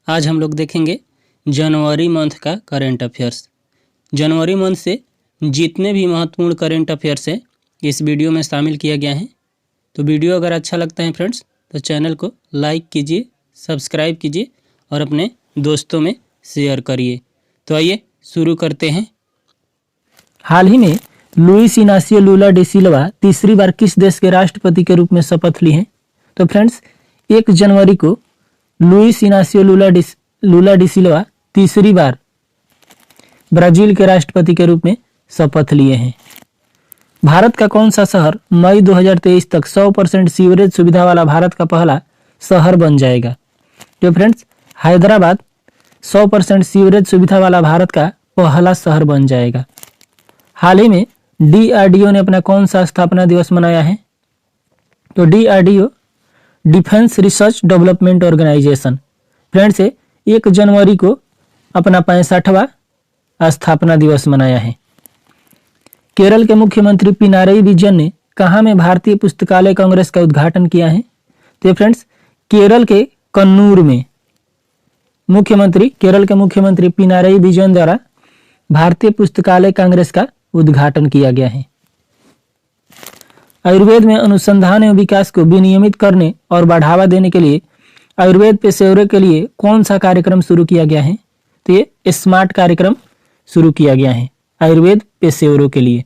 आज हम लोग देखेंगे जनवरी मंथ का करेंट अफेयर्स। जनवरी मंथ से जितने भी महत्वपूर्ण करेंट अफेयर्स हैं इस वीडियो में शामिल किया गया है। तो वीडियो अगर अच्छा लगता है फ्रेंड्स तो चैनल को लाइक कीजिए, सब्सक्राइब कीजिए और अपने दोस्तों में शेयर करिए। तो आइए शुरू करते हैं। हाल ही में लुइस इनासियो लूला डी सिल्वा तीसरी बार किस देश के राष्ट्रपति के रूप में शपथ ली हैं? तो फ्रेंड्स 1 जनवरी को लुइस इनासियो लूला डी सिल्वा तीसरी बार ब्राजील के राष्ट्रपति के रूप में शपथ लिए हैं। भारत का कौन सा शहर मई 2023 तक 100% सीवरेज सुविधा वाला भारत का पहला शहर बन जाएगा? तो फ्रेंड्स हैदराबाद 100% सीवरेज सुविधा वाला भारत का पहला शहर बन जाएगा। हाल ही में DRDO ने अपना कौन सा स्थापना दिवस मनाया है? तो DRDO defence research development organisation friends 1 जनवरी को अपना 65वां स्थापना दिवस मनाया है। केरल के मुख्यमंत्री पिनारई विजयन ने कहाँ में भारतीय पुस्तकालय कांग्रेस का उद्घाटन किया है? तो फ्रेंड्स केरल के कन्नूर में केरल के मुख्यमंत्री पिनारई विजयन द्वारा भारतीय पुस्तकालय कांग्रेस का उद्घाटन किया गया है। आयुर्वेद में अनुसंधान एवं विकास को विनियमित करने और बढ़ावा देने के लिए आयुर्वेद पेशेवरों के लिए कौन सा कार्यक्रम शुरू किया गया है? तो ये स्मार्ट कार्यक्रम शुरू किया गया है आयुर्वेद पेशेवरों के लिए।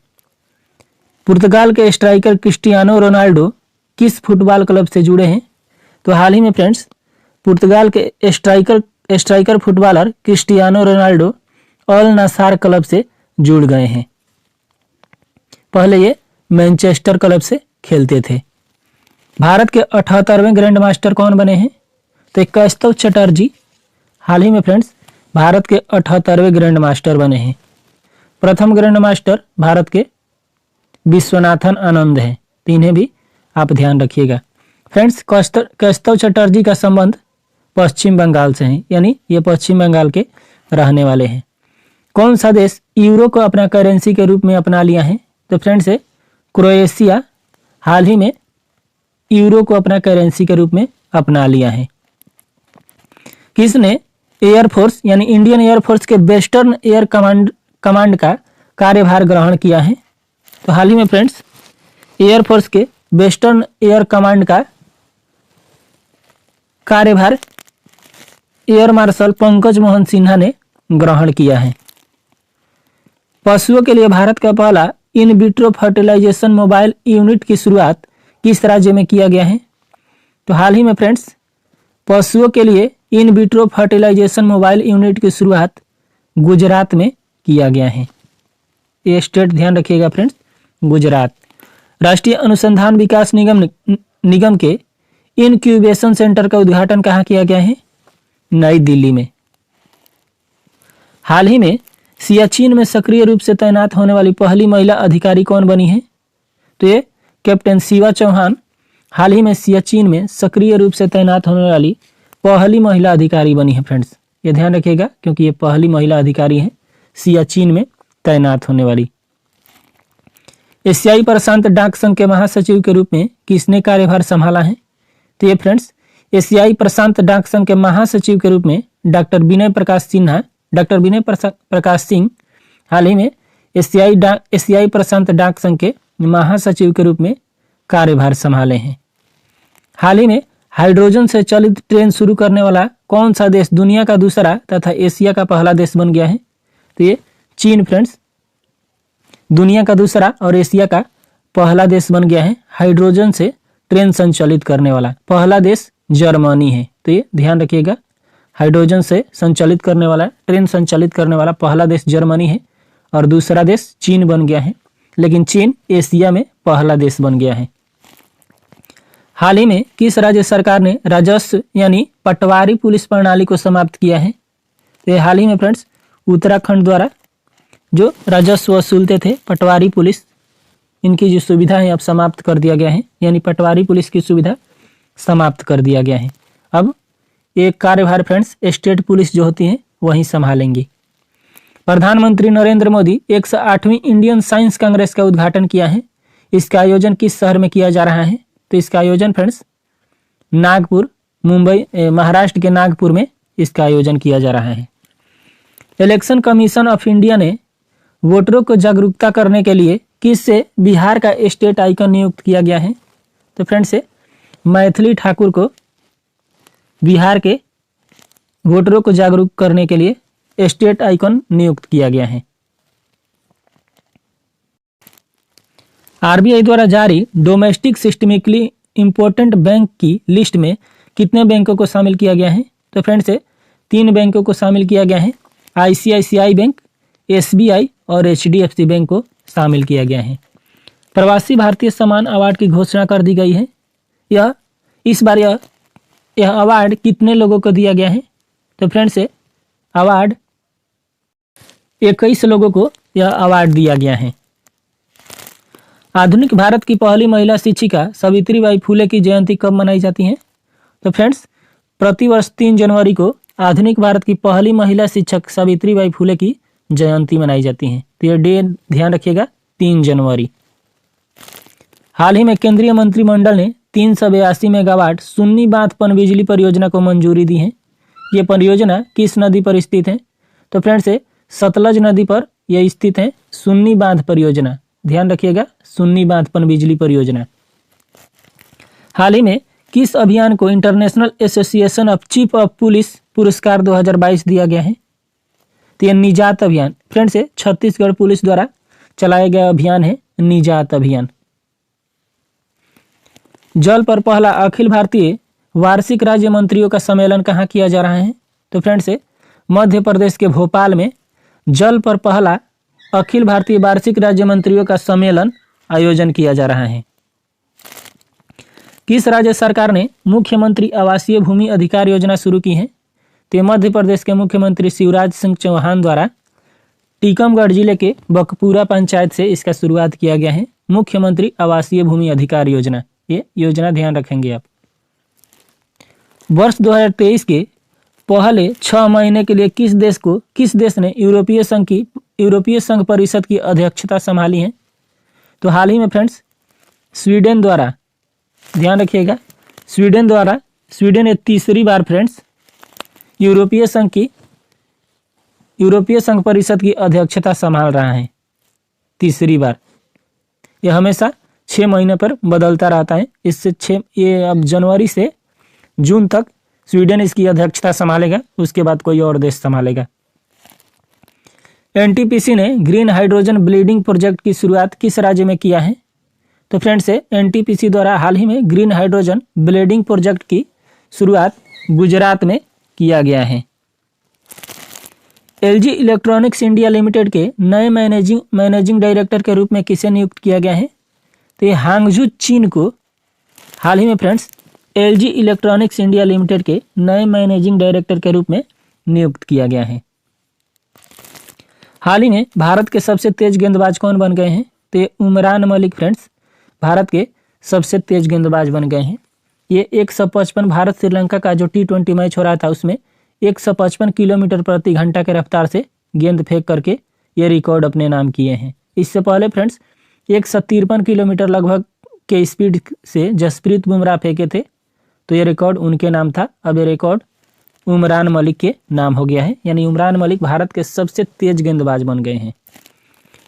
पुर्तगाल के स्ट्राइकर क्रिस्टियानो रोनाल्डो किस फुटबॉल क्लब से जुड़े हैं? तो हाल ही में फ्रेंड्स पुर्तगाल के स्ट्राइकर फुटबॉलर क्रिस्टियानो रोनाल्डो अल नासार क्लब से जुड़ गए हैं। पहले ये मैनचेस्टर क्लब से खेलते थे। भारत के 78वें ग्रैंड मास्टर कौन बने हैं? तो कौस्तव चटर्जी हाल ही में फ्रेंड्स भारत के 78वें ग्रैंड मास्टर बने हैं। प्रथम ग्रैंड मास्टर भारत के विश्वनाथन आनंद हैं। तो इन्हें भी आप ध्यान रखिएगा। फ्रेंड्स कौस्तव चटर्जी का संबंध पश्चिम बंगाल से है, यानी ये पश्चिम बंगाल के रहने वाले हैं। कौन सा देश यूरो को अपना करेंसी के रूप में अपना लिया है? तो फ्रेंड्स क्रोएशिया हाल ही में यूरो को अपना करेंसी के रूप में अपना लिया है। किसने एयरफोर्स यानी इंडियन एयरफोर्स के वेस्टर्न एयर कमांड का कार्यभार ग्रहण किया है? तो हाल ही में फ्रेंड्स एयरफोर्स के वेस्टर्न एयर कमांड का कार्यभार एयर मार्शल पंकज मोहन सिन्हा ने ग्रहण किया है। पशुओं के लिए भारत का पहला in vitro fertilisation mobile unit की शुरुआत किस राज्य में किया गया है? तो हाल ही में फ्रेंड्स पशुओं के लिए in vitro fertilisation mobile unit की शुरुआत गुजरात में किया गया है। ये स्टेट ध्यान रखिएगा फ्रेंड्स, गुजरात। राष्ट्रीय अनुसंधान विकास निगम के इनक्यूबेशन सेंटर का उद्घाटन कहाँ किया गया है? नई दिल्ली में। हाल ही में सियाचिन में सक्रिय रूप से तैनात होने वाली पहली महिला अधिकारी कौन बनी है? तो ये कैप्टन शिवा चौहान हाल ही में सियाचिन में सक्रिय रूप से तैनात होने वाली पहली महिला अधिकारी बनी है। फ्रेंड्स ये ध्यान रखिएगा क्योंकि ये पहली महिला अधिकारी है सियाचिन में तैनात होने वाली। एशियाई प्रशांत डाक संघ के महासचिव के रूप में किसने कार्यभार संभाला है? तो ये फ्रेंड्स एशियाई प्रशांत डाक संघ के महासचिव के रूप में डॉक्टर विनय प्रकाश सिंह हाल ही में एशियाई प्रशांत डाक संघ के महासचिव के रूप में कार्यभार संभाले हैं। हाल ही में हाइड्रोजन से चलित ट्रेन शुरू करने वाला कौन सा देश दुनिया का दूसरा तथा एशिया का पहला देश बन गया है? तो ये चीन फ्रेंड्स दुनिया का दूसरा और एशिया का पहला देश बन गया है। हाइड्रोजन से ट्रेन संचालित करने वाला पहला देश जर्मनी है। तो ये ध्यान रखिएगा, हाइड्रोजन से संचालित करने वाला ट्रेन संचालित करने वाला पहला देश जर्मनी है और दूसरा देश चीन बन गया है, लेकिन चीन एशिया में पहला देश बन गया है। हाल ही में किस राज्य सरकार ने राजस्व यानी पटवारी पुलिस प्रणाली को समाप्त किया है? तो हाल ही में फ्रेंड्स उत्तराखंड द्वारा जो राजस्व वसूलते थे पटवारी पुलिस, इनकी जो सुविधा है अब समाप्त कर दिया गया है, यानी पटवारी पुलिस की सुविधा समाप्त कर दिया गया है। अब एक कार्यभार फ्रेंड्स स्टेट पुलिस जो होती है वही संभालेंगी। प्रधानमंत्री नरेंद्र मोदी 108वीं इंडियन साइंस कांग्रेस का उद्घाटन किया है। इसका आयोजन किस शहर में किया जा रहा है? तो इसका आयोजन फ्रेंड्स नागपुर, मुंबई, महाराष्ट्र के नागपुर में इसका आयोजन किया जा रहा है। इलेक्शन कमीशन ऑफ इंडिया ने वोटरों को जागरूकता करने के लिए किससे बिहार का स्टेट आइकन नियुक्त किया गया है? तो फ्रेंड्स से मैथिली ठाकुर को बिहार के वोटरों को जागरूक करने के लिए स्टेट आइकन नियुक्त किया गया है। आरबीआई द्वारा जारी डोमेस्टिक सिस्टमिकली इंपॉर्टेंट बैंक की लिस्ट में कितने बैंकों को शामिल किया गया है? तो फ्रेंड्स से 3 बैंकों को शामिल किया गया है। आईसीआईसीआई बैंक, एसबीआई और एचडीएफसी बैंक को शामिल किया गया है। प्रवासी भारतीय सम्मान अवार्ड की घोषणा कर दी गई है। इस बार यह अवार्ड कितने लोगों को दिया गया है? तो फ्रेंड्स से अवार्ड 21 लोगों को यह अवार्ड दिया गया है। आधुनिक भारत की पहली महिला शिक्षिका सावित्रीबाई फुले की जयंती कब मनाई जाती है? तो फ्रेंड्स प्रतिवर्ष 3 जनवरी को आधुनिक भारत की पहली महिला शिक्षक सावित्रीबाई फुले की जयंती मनाई जाती है। तो यह डे ध्यान रखिएगा 3 जनवरी। हाल ही में केंद्रीय मंत्रिमंडल ने 382 मेगावाट सुन्नी बांध पनबिजली परियोजना को मंजूरी दी है। ये परियोजना किस नदी पर स्थित है? तो फ्रेंड्स सतलज नदी पर यह स्थित है सुन्नी बांध परियोजना। ध्यान रखिएगा सुन्नी बांध पनबिजली परियोजना। हाल ही में किस अभियान को international association of chief of police पुरस्कार 2022 दिया गया है? तो यह निजात अभियान। फ्रेंड्स छत्तीसगढ़ पुलिस द्वारा चलाया गया अभियान है निजात अभियान। जल पर पहला अखिल भारतीय वार्षिक राज्य मंत्रियों का सम्मेलन कहाँ किया जा रहा है? तो फ्रेंड्स मध्य प्रदेश के भोपाल में जल पर पहला अखिल भारतीय वार्षिक राज्य मंत्रियों का सम्मेलन आयोजन किया जा रहा है। किस राज्य सरकार ने मुख्यमंत्री आवासीय भूमि अधिकार योजना शुरू की है? तो मध्य प्रदेश के मुख्यमंत्री शिवराज सिंह चौहान द्वारा टीकमगढ़ जिले के बकपुरा पंचायत से इसका शुरुआत किया गया है मुख्यमंत्री आवासीय भूमि अधिकार योजना। ये योजना ध्यान रखेंगे आप। वर्ष 2023 के पहले 6 महीने के लिए किस देश ने यूरोपीय संघ परिषद की अध्यक्षता संभाली है? तो हाल ही में फ्रेंड्स स्वीडन द्वारा, ध्यान रखिएगा स्वीडन ये तीसरी बार फ्रेंड्स यूरोपीय संघ परिषद की अध्यक्षता संभाल रहा है। तीसरी बार। यह हमेशा 6 महीने पर बदलता रहता है। ये अब जनवरी से जून तक स्वीडन इसकी अध्यक्षता संभालेगा, उसके बाद कोई और देश संभालेगा। एनटीपीसी ने ग्रीन हाइड्रोजन ब्लीडिंग प्रोजेक्ट की शुरुआत किस राज्य में किया है? तो फ्रेंड्स एनटीपीसी द्वारा हाल ही में ग्रीन हाइड्रोजन ब्लीडिंग प्रोजेक्ट की शुरुआत गुजरात में किया गया है। एलजी इलेक्ट्रॉनिक्स इंडिया लिमिटेड के नए मैनेजिंग डायरेक्टर के रूप में किसे नियुक्त किया गया है? तो ये हांगझू चीन को हाल ही में friends LG electronics India limited के नए मैनेजिंग डायरेक्टर के रूप में नियुक्त किया गया है। हाल ही में भारत के सबसे तेज गेंदबाज कौन बन गए हैं? तो ये उमरान मलिक फ्रेंड्स भारत के सबसे तेज गेंदबाज बन गए हैं। ये 155 भारत श्रीलंका का जो T20 मैच हो रहा था उसमें 155 किलोमीटर प्रति घंटा के रफ्तार से गेंद फेंक करके ये रिकॉर्ड अपने नाम किए हैं। इससे पहले फ्रेंड्स 153 किलोमीटर लगभग के स्पीड से जसप्रीत बुमराह फेंके थे, तो ये रिकॉर्ड उनके नाम था। अब ये रिकॉर्ड उमरान मलिक के नाम हो गया है, यानी उमरान मलिक भारत के सबसे तेज गेंदबाज बन गए हैं।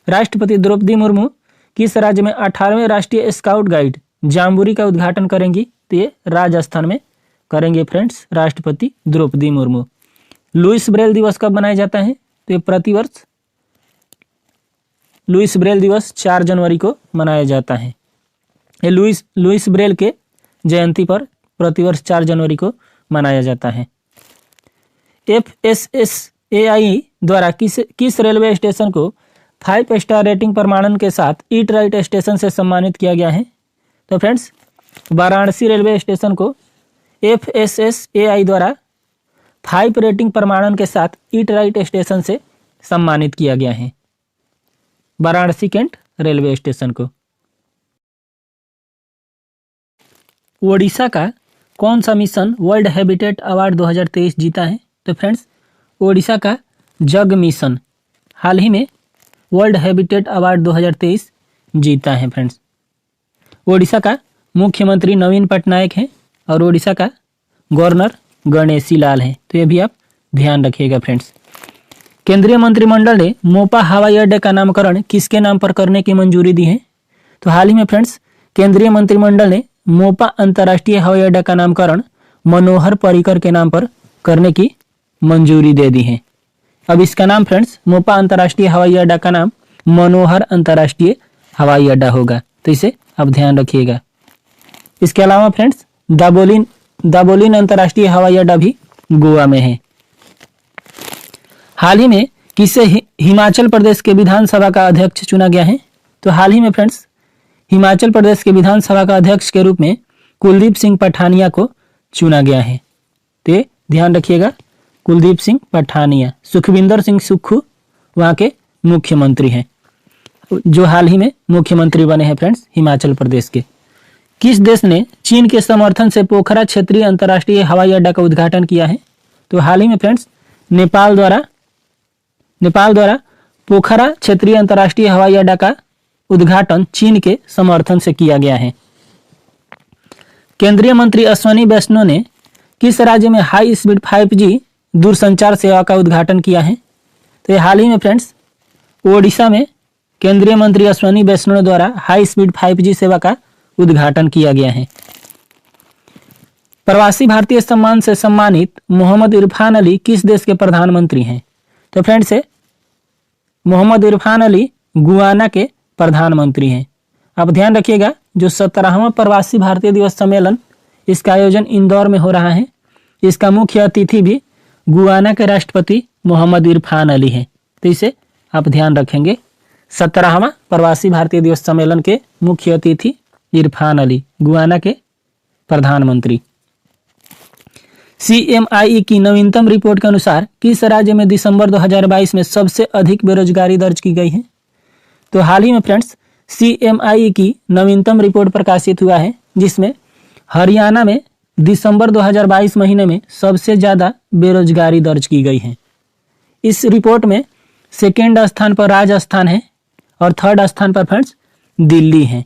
राष्ट्रपति द्रौपदी मुर्मू किस राज्य में 18वें राष्ट्रीय स्काउट गाइड जाम्बूरी का उद्घाटन करेंगी? तो ये राजस्थान में करेंगे फ्रेंड्स राष्ट्रपति द्रौपदी मुर्मू। लुइस ब्रेल दिवस कब मनाया जाता है? तो ये प्रतिवर्ष लुइस ब्रेल दिवस 4 जनवरी को मनाया जाता है। ये लुइस ब्रेल के जयंती पर प्रतिवर्ष 4 जनवरी को मनाया जाता है। FSSAI द्वारा किस रेलवे स्टेशन को 5 स्टार रेटिंग प्रमाणन के साथ ईट राइट स्टेशन से सम्मानित किया गया है? तो फ्रेंड्स वाराणसी रेलवे स्टेशन को FSSAI द्वारा 5 रेटिंग प्रमाणन के साथ ईट राइट स्टेशन से सम्मानित किया गया है, वाराणसी कैंट रेलवे स्टेशन को। ओडिशा का कौन सा मिशन वर्ल्ड हैबिटेट अवार्ड 2023 जीता है? तो फ्रेंड्स ओडिशा का जग मिशन हाल ही में वर्ल्ड हैबिटेट अवार्ड 2023 जीता है फ्रेंड्स। ओडिशा का मुख्यमंत्री नवीन पटनायक हैं और ओडिशा का गवर्नर गणेशी लाल हैं, तो ये भी आप ध्यान रखिएगा फ्रेंड्स। केंद्रीय मंत्रिमंडल ने मोपा हवाई अड्डे का नामकरण किसके नाम पर करने की मंजूरी दी है? तो हाल ही में फ्रेंड्स केंद्रीय मंत्रिमंडल ने मोपा अंतर्राष्ट्रीय हवाई अड्डा का नामकरण मनोहर पर्रिकर के नाम पर करने की मंजूरी दे दी है। अब इसका नाम फ्रेंड्स मोपा अंतर्राष्ट्रीय हवाई अड्डा का नाम मनोहर अंतर्राष्ट्रीय हवाई अड्डा होगा, तो इसे अब ध्यान रखिएगा। इसके अलावा फ्रेंड्स दाबोलिन अंतर्राष्ट्रीय हवाई अड्डा भी गोवा में है। हाल ही में किसे हिमाचल प्रदेश के विधानसभा का अध्यक्ष चुना गया है? तो हाल ही में फ्रेंड्स हिमाचल प्रदेश के विधानसभा का अध्यक्ष के रूप में कुलदीप सिंह पठानिया को चुना गया है। तो ध्यान रखिएगा, कुलदीप सिंह पठानिया। सुखविंदर सिंह सुक्खू वहाँ के मुख्यमंत्री हैं, जो हाल ही में मुख्यमंत्री बने हैं फ्रेंड्स हिमाचल प्रदेश के। किस देश ने चीन के समर्थन से पोखरा क्षेत्रीय अंतर्राष्ट्रीय हवाई अड्डा का उद्घाटन किया है? तो हाल ही में फ्रेंड्स नेपाल द्वारा पोखरा क्षेत्रीय अंतर्राष्ट्रीय हवाई अड्डा का उद्घाटन चीन के समर्थन से किया गया है। केंद्रीय मंत्री अश्विनी वैष्णव ने किस राज्य में हाई स्पीड 5G दूरसंचार सेवा का उद्घाटन किया है? तो हाल ही में फ्रेंड्स ओडिशा में केंद्रीय मंत्री अश्विनी वैष्णव द्वारा हाई स्पीड 5G सेवा का उद्घाटन किया गया है। प्रवासी भारतीय सम्मान से सम्मानित मोहम्मद इरफान अली किस देश के प्रधानमंत्री हैं? तो फ्रेंड्स मोहम्मद इरफान अली गुयाना के प्रधानमंत्री हैं। अब ध्यान रखिएगा, जो 17वां प्रवासी भारतीय दिवस सम्मेलन इसका आयोजन इंदौर में हो रहा है, इसका मुख्य अतिथि भी गुयाना के राष्ट्रपति मोहम्मद इरफान अली हैं। तो इसे आप ध्यान रखेंगे। 17वां प्रवासी भारतीय दिवस सम्मेलन के मुख्य अतिथि इरफान अली, गुयाना के प्रधानमंत्री। CMIE की नवीनतम रिपोर्ट के अनुसार किस राज्य में दिसंबर 2022 में सबसे अधिक बेरोजगारी दर्ज की गई है? तो हाल ही में फ्रेंड्स CMIE की नवीनतम रिपोर्ट प्रकाशित हुआ है, जिसमें हरियाणा में दिसंबर 2022 महीने में सबसे ज़्यादा बेरोजगारी दर्ज की गई है। इस रिपोर्ट में सेकेंड स्थान पर राजस्थान है और थर्ड स्थान पर फ्रेंड्स दिल्ली है।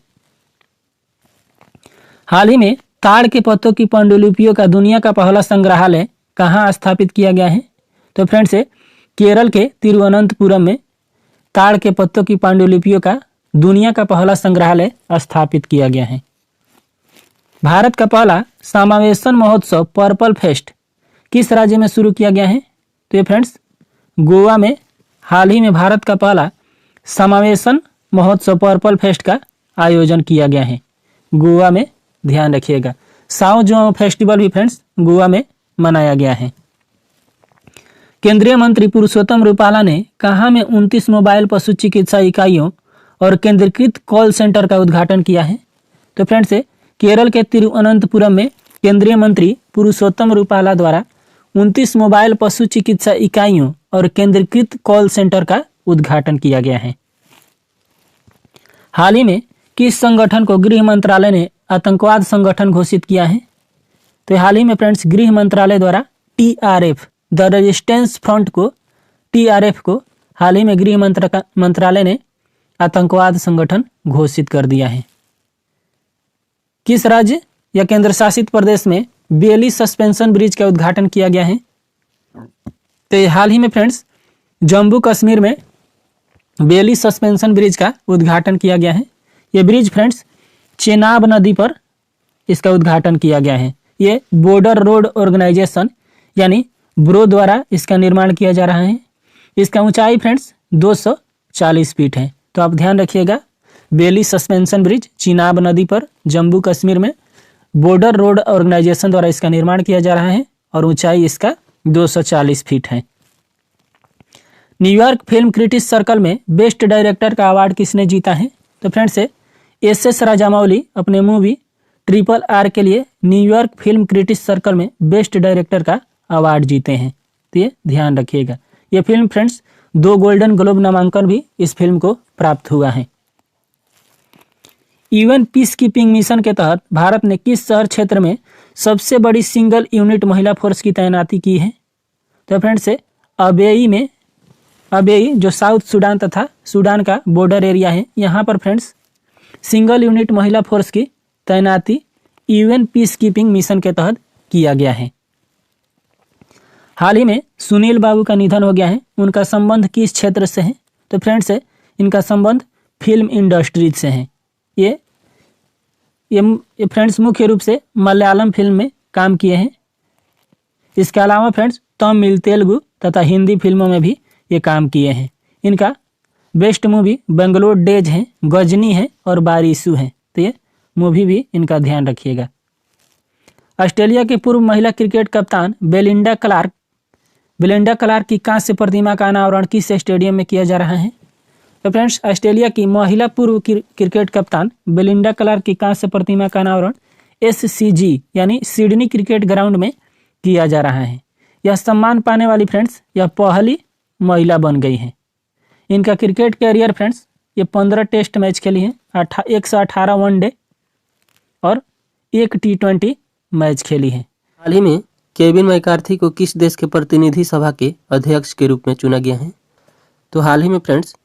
हाल ही में ताड़ के पत्तों की पांडुलिपियों का दुनिया का पहला संग्रहालय कहाँ स्थापित किया गया है? तो फ्रेंड्स केरल के तिरुवनंतपुरम में ताड़ के पत्तों की पांडुलिपियों का दुनिया का पहला संग्रहालय स्थापित किया गया है। भारत का पहला समावेशन महोत्सव पर्पल फेस्ट किस राज्य में शुरू किया गया है? तो ये फ्रेंड्स गोवा में हाल ही में भारत का पहला समावेशन महोत्सव पर्पल फेस्ट का आयोजन किया गया है गोवा में। ध्यान रखिएगा, साओ फेस्टिवल भी फ्रेंड्स गोवा में मनाया गया है। केंद्रीय मंत्री पुरुषोत्तम रूपाला ने कहाँ में 29 मोबाइल पशु चिकित्सा इकाइयों और केंद्रीकृत कॉल सेंटर का उद्घाटन किया है? तो फ्रेंड्स केरल के तिरुवनंतपुरम में केंद्रीय मंत्री पुरुषोत्तम रूपाला द्वारा 29 मोबाइल पशु चिकित्सा इकाइयों और केंद्रीकृत कॉल सेंटर का उद्घाटन किया गया है। हाल ही में किस संगठन को गृह मंत्रालय ने आतंकवाद संगठन घोषित किया है? तो हाल ही में फ्रेंड्स गृह मंत्रालय द्वारा TRF द रेजिस्टेंस फ्रंट को TRF को हाल ही में गृह मंत्रालय ने आतंकवाद संगठन घोषित कर दिया है। किस राज्य या केंद्र शासित प्रदेश में बेली सस्पेंशन ब्रिज का उद्घाटन किया गया है? तो हाल ही में फ्रेंड्स जम्मू कश्मीर में बेली सस्पेंशन ब्रिज का उद्घाटन किया गया है। ये ब्रिज फ्रेंड्स चेनाब नदी पर इसका उद्घाटन किया गया है। ये बॉर्डर रोड ऑर्गेनाइजेशन यानी ब्रो द्वारा इसका निर्माण किया जा रहा है। इसका ऊंचाई फ्रेंड्स 240 फीट है। तो आप ध्यान रखिएगा, बेली सस्पेंशन ब्रिज चेनाब नदी पर जम्मू कश्मीर में बॉर्डर रोड ऑर्गेनाइजेशन द्वारा इसका निर्माण किया जा रहा है और ऊंचाई इसका 240 फीट है। न्यूयॉर्क फिल्म क्रिटिक्स सर्कल में बेस्ट डायरेक्टर का अवार्ड किसने जीता है? तो फ्रेंड्स SS राजामौली अपने मूवी RRR के लिए न्यूयॉर्क फिल्म क्रिटिक्स सर्कल में बेस्ट डायरेक्टर का अवार्ड जीते हैं। तो ये ध्यान रखिएगा। ये फिल्म फ्रेंड्स 2 गोल्डन ग्लोब नामांकन भी इस फिल्म को प्राप्त हुआ है। UN पीस कीपिंग मिशन के तहत भारत ने किस शहर क्षेत्र में सबसे बड़ी सिंगल यूनिट महिला फोर्स की तैनाती की है? तो फ्रेंड्स अबेई जो साउथ सूडान तथा सूडान का बॉर्डर एरिया है, यहाँ पर फ्रेंड्स सिंगल यूनिट महिला फोर्स की तैनाती UN पीस कीपिंग मिशन के तहत किया गया है। हाल ही में सुनील बाबू का निधन हो गया है। उनका संबंध किस क्षेत्र से है? तो फ्रेंड्स इनका संबंध फिल्म इंडस्ट्रीज से है। ये फ्रेंड्स मुख्य रूप से मलयालम फिल्म में काम किए हैं। इसके अलावा फ्रेंड्स तमिल, तेलुगु तथा हिंदी फिल्मों में भी ये काम किए हैं। इनका बेस्ट मूवी बेंगलोर डेज है, गजनी है और बारिशू है। तो ये मूवी भी इनका ध्यान रखिएगा। ऑस्ट्रेलिया की पूर्व महिला क्रिकेट कप्तान बेलिंडा क्लार्क की कांस्य प्रतिमा का अनावरण किस स्टेडियम में किया जा रहा है? तो फ्रेंड्स ऑस्ट्रेलिया की महिला पूर्व क्रिकेट कप्तान बेलिंडा क्लार्क की कांस्य प्रतिमा का अनावरण SCG यानी सिडनी क्रिकेट ग्राउंड में किया जा रहा है। यह सम्मान पाने वाली फ्रेंड्स यह पहली महिला बन गई हैं। इनका क्रिकेट कैरियर फ्रेंड्स ये 15 टेस्ट मैच खेली हैं, 118 वनडे और 1 T20 मैच खेली है। हाल ही में केविन मैकार्थी को किस देश के प्रतिनिधि सभा के अध्यक्ष के रूप में चुना गया है? तो हाल ही में फ्रेंड्स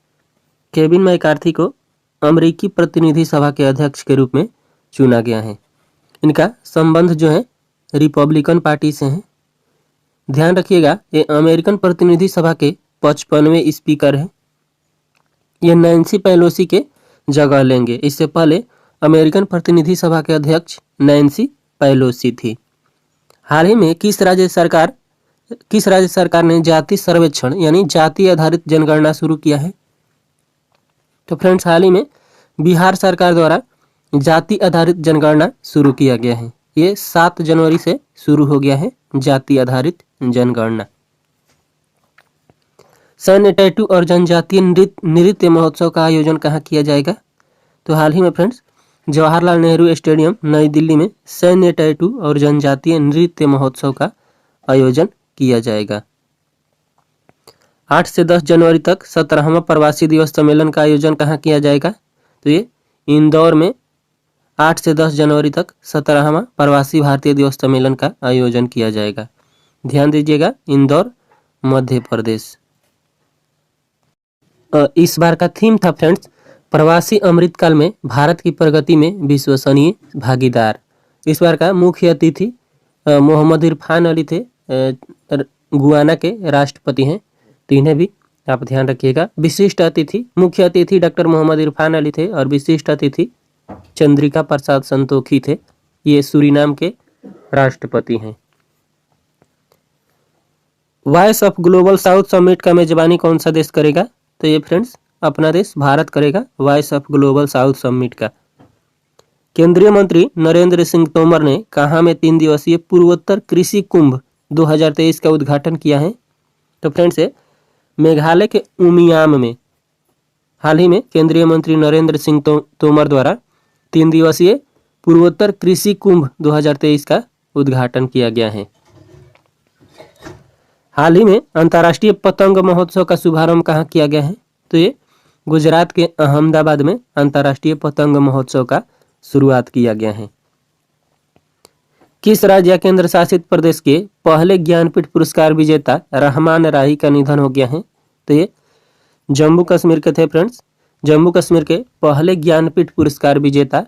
केविन मैकार्थी को अमेरिकी प्रतिनिधि सभा के अध्यक्ष के रूप में चुना गया है। इनका संबंध जो है रिपब्लिकन पार्टी से है। ध्यान रखिएगा ये अमेरिकन प्रतिनिधि सभा के 55वें स्पीकर हैं। ये नैन्सी पेलोसी के जगह लेंगे। इससे पहले अमेरिकन प्रतिनिधि सभा के अध्यक्ष नैन्सी पेलोसी थी। हाल ही में किस राज्य सरकार ने जाति सर्वेक्षण यानी जाति आधारित जनगणना शुरू किया है? तो फ्रेंड्स हाल ही में बिहार सरकार द्वारा जाति आधारित जनगणना शुरू किया गया है। ये 7 जनवरी से शुरू हो गया है जाति आधारित जनगणना। सैन्य टैटू और जनजातीय नृत्य महोत्सव का आयोजन कहाँ किया जाएगा? तो हाल ही में फ्रेंड्स जवाहरलाल नेहरू स्टेडियम नई दिल्ली में सैन्य टैटू और जनजातीय नृत्य महोत्सव का आयोजन किया जाएगा। 8 से 10 जनवरी तक 17वां प्रवासी दिवस सम्मेलन का आयोजन कहाँ किया जाएगा? तो ये इंदौर में 8 से 10 जनवरी तक 17वां प्रवासी भारतीय दिवस सम्मेलन का आयोजन किया जाएगा। ध्यान दीजिएगा, इंदौर मध्य प्रदेश। इस बार का थीम था फ्रेंड्स प्रवासी अमृतकाल में भारत की प्रगति में विश्वसनीय भागीदार। इस बार का मुख्य अतिथि मोहम्मद इरफान अली थे, गुयाना के राष्ट्रपति हैं। तो इन्हें भी आप ध्यान रखिएगा। विशिष्ट अतिथि मुख्य अतिथि डॉक्टर मोहम्मद इरफान अली थे और विशिष्ट अतिथि चंद्रिका प्रसाद संतोखी थे। ये सूरीनाम के राष्ट्रपति हैं। Voice of global south summit का मेजबानी कौन सा देश करेगा? तो ये फ्रेंड्स अपना देश भारत करेगा voice of global south summit का। केंद्रीय मंत्री नरेंद्र सिंह तोमर ने कहाँ में 3 दिवसीय पूर्वोत्तर कृषि कुंभ 2023 का उद्घाटन किया है? तो फ्रेंड्स मेघालय के उमियाम में हाल ही में केंद्रीय मंत्री नरेंद्र सिंह तोमर द्वारा 3 दिवसीय पूर्वोत्तर कृषि कुंभ 2023 का उद्घाटन किया गया है। हाल ही में अंतर्राष्ट्रीय पतंग महोत्सव का शुभारंभ कहाँ किया गया है? तो ये गुजरात के अहमदाबाद में अंतर्राष्ट्रीय पतंग महोत्सव का शुरुआत किया गया है। किस राज्य या केंद्र शासित प्रदेश के पहले ज्ञानपीठ पुरस्कार विजेता रहमान राही का निधन हो गया है? तो ये जम्मू कश्मीर के थे फ्रेंड्स। जम्मू कश्मीर के पहले ज्ञानपीठ पुरस्कार विजेता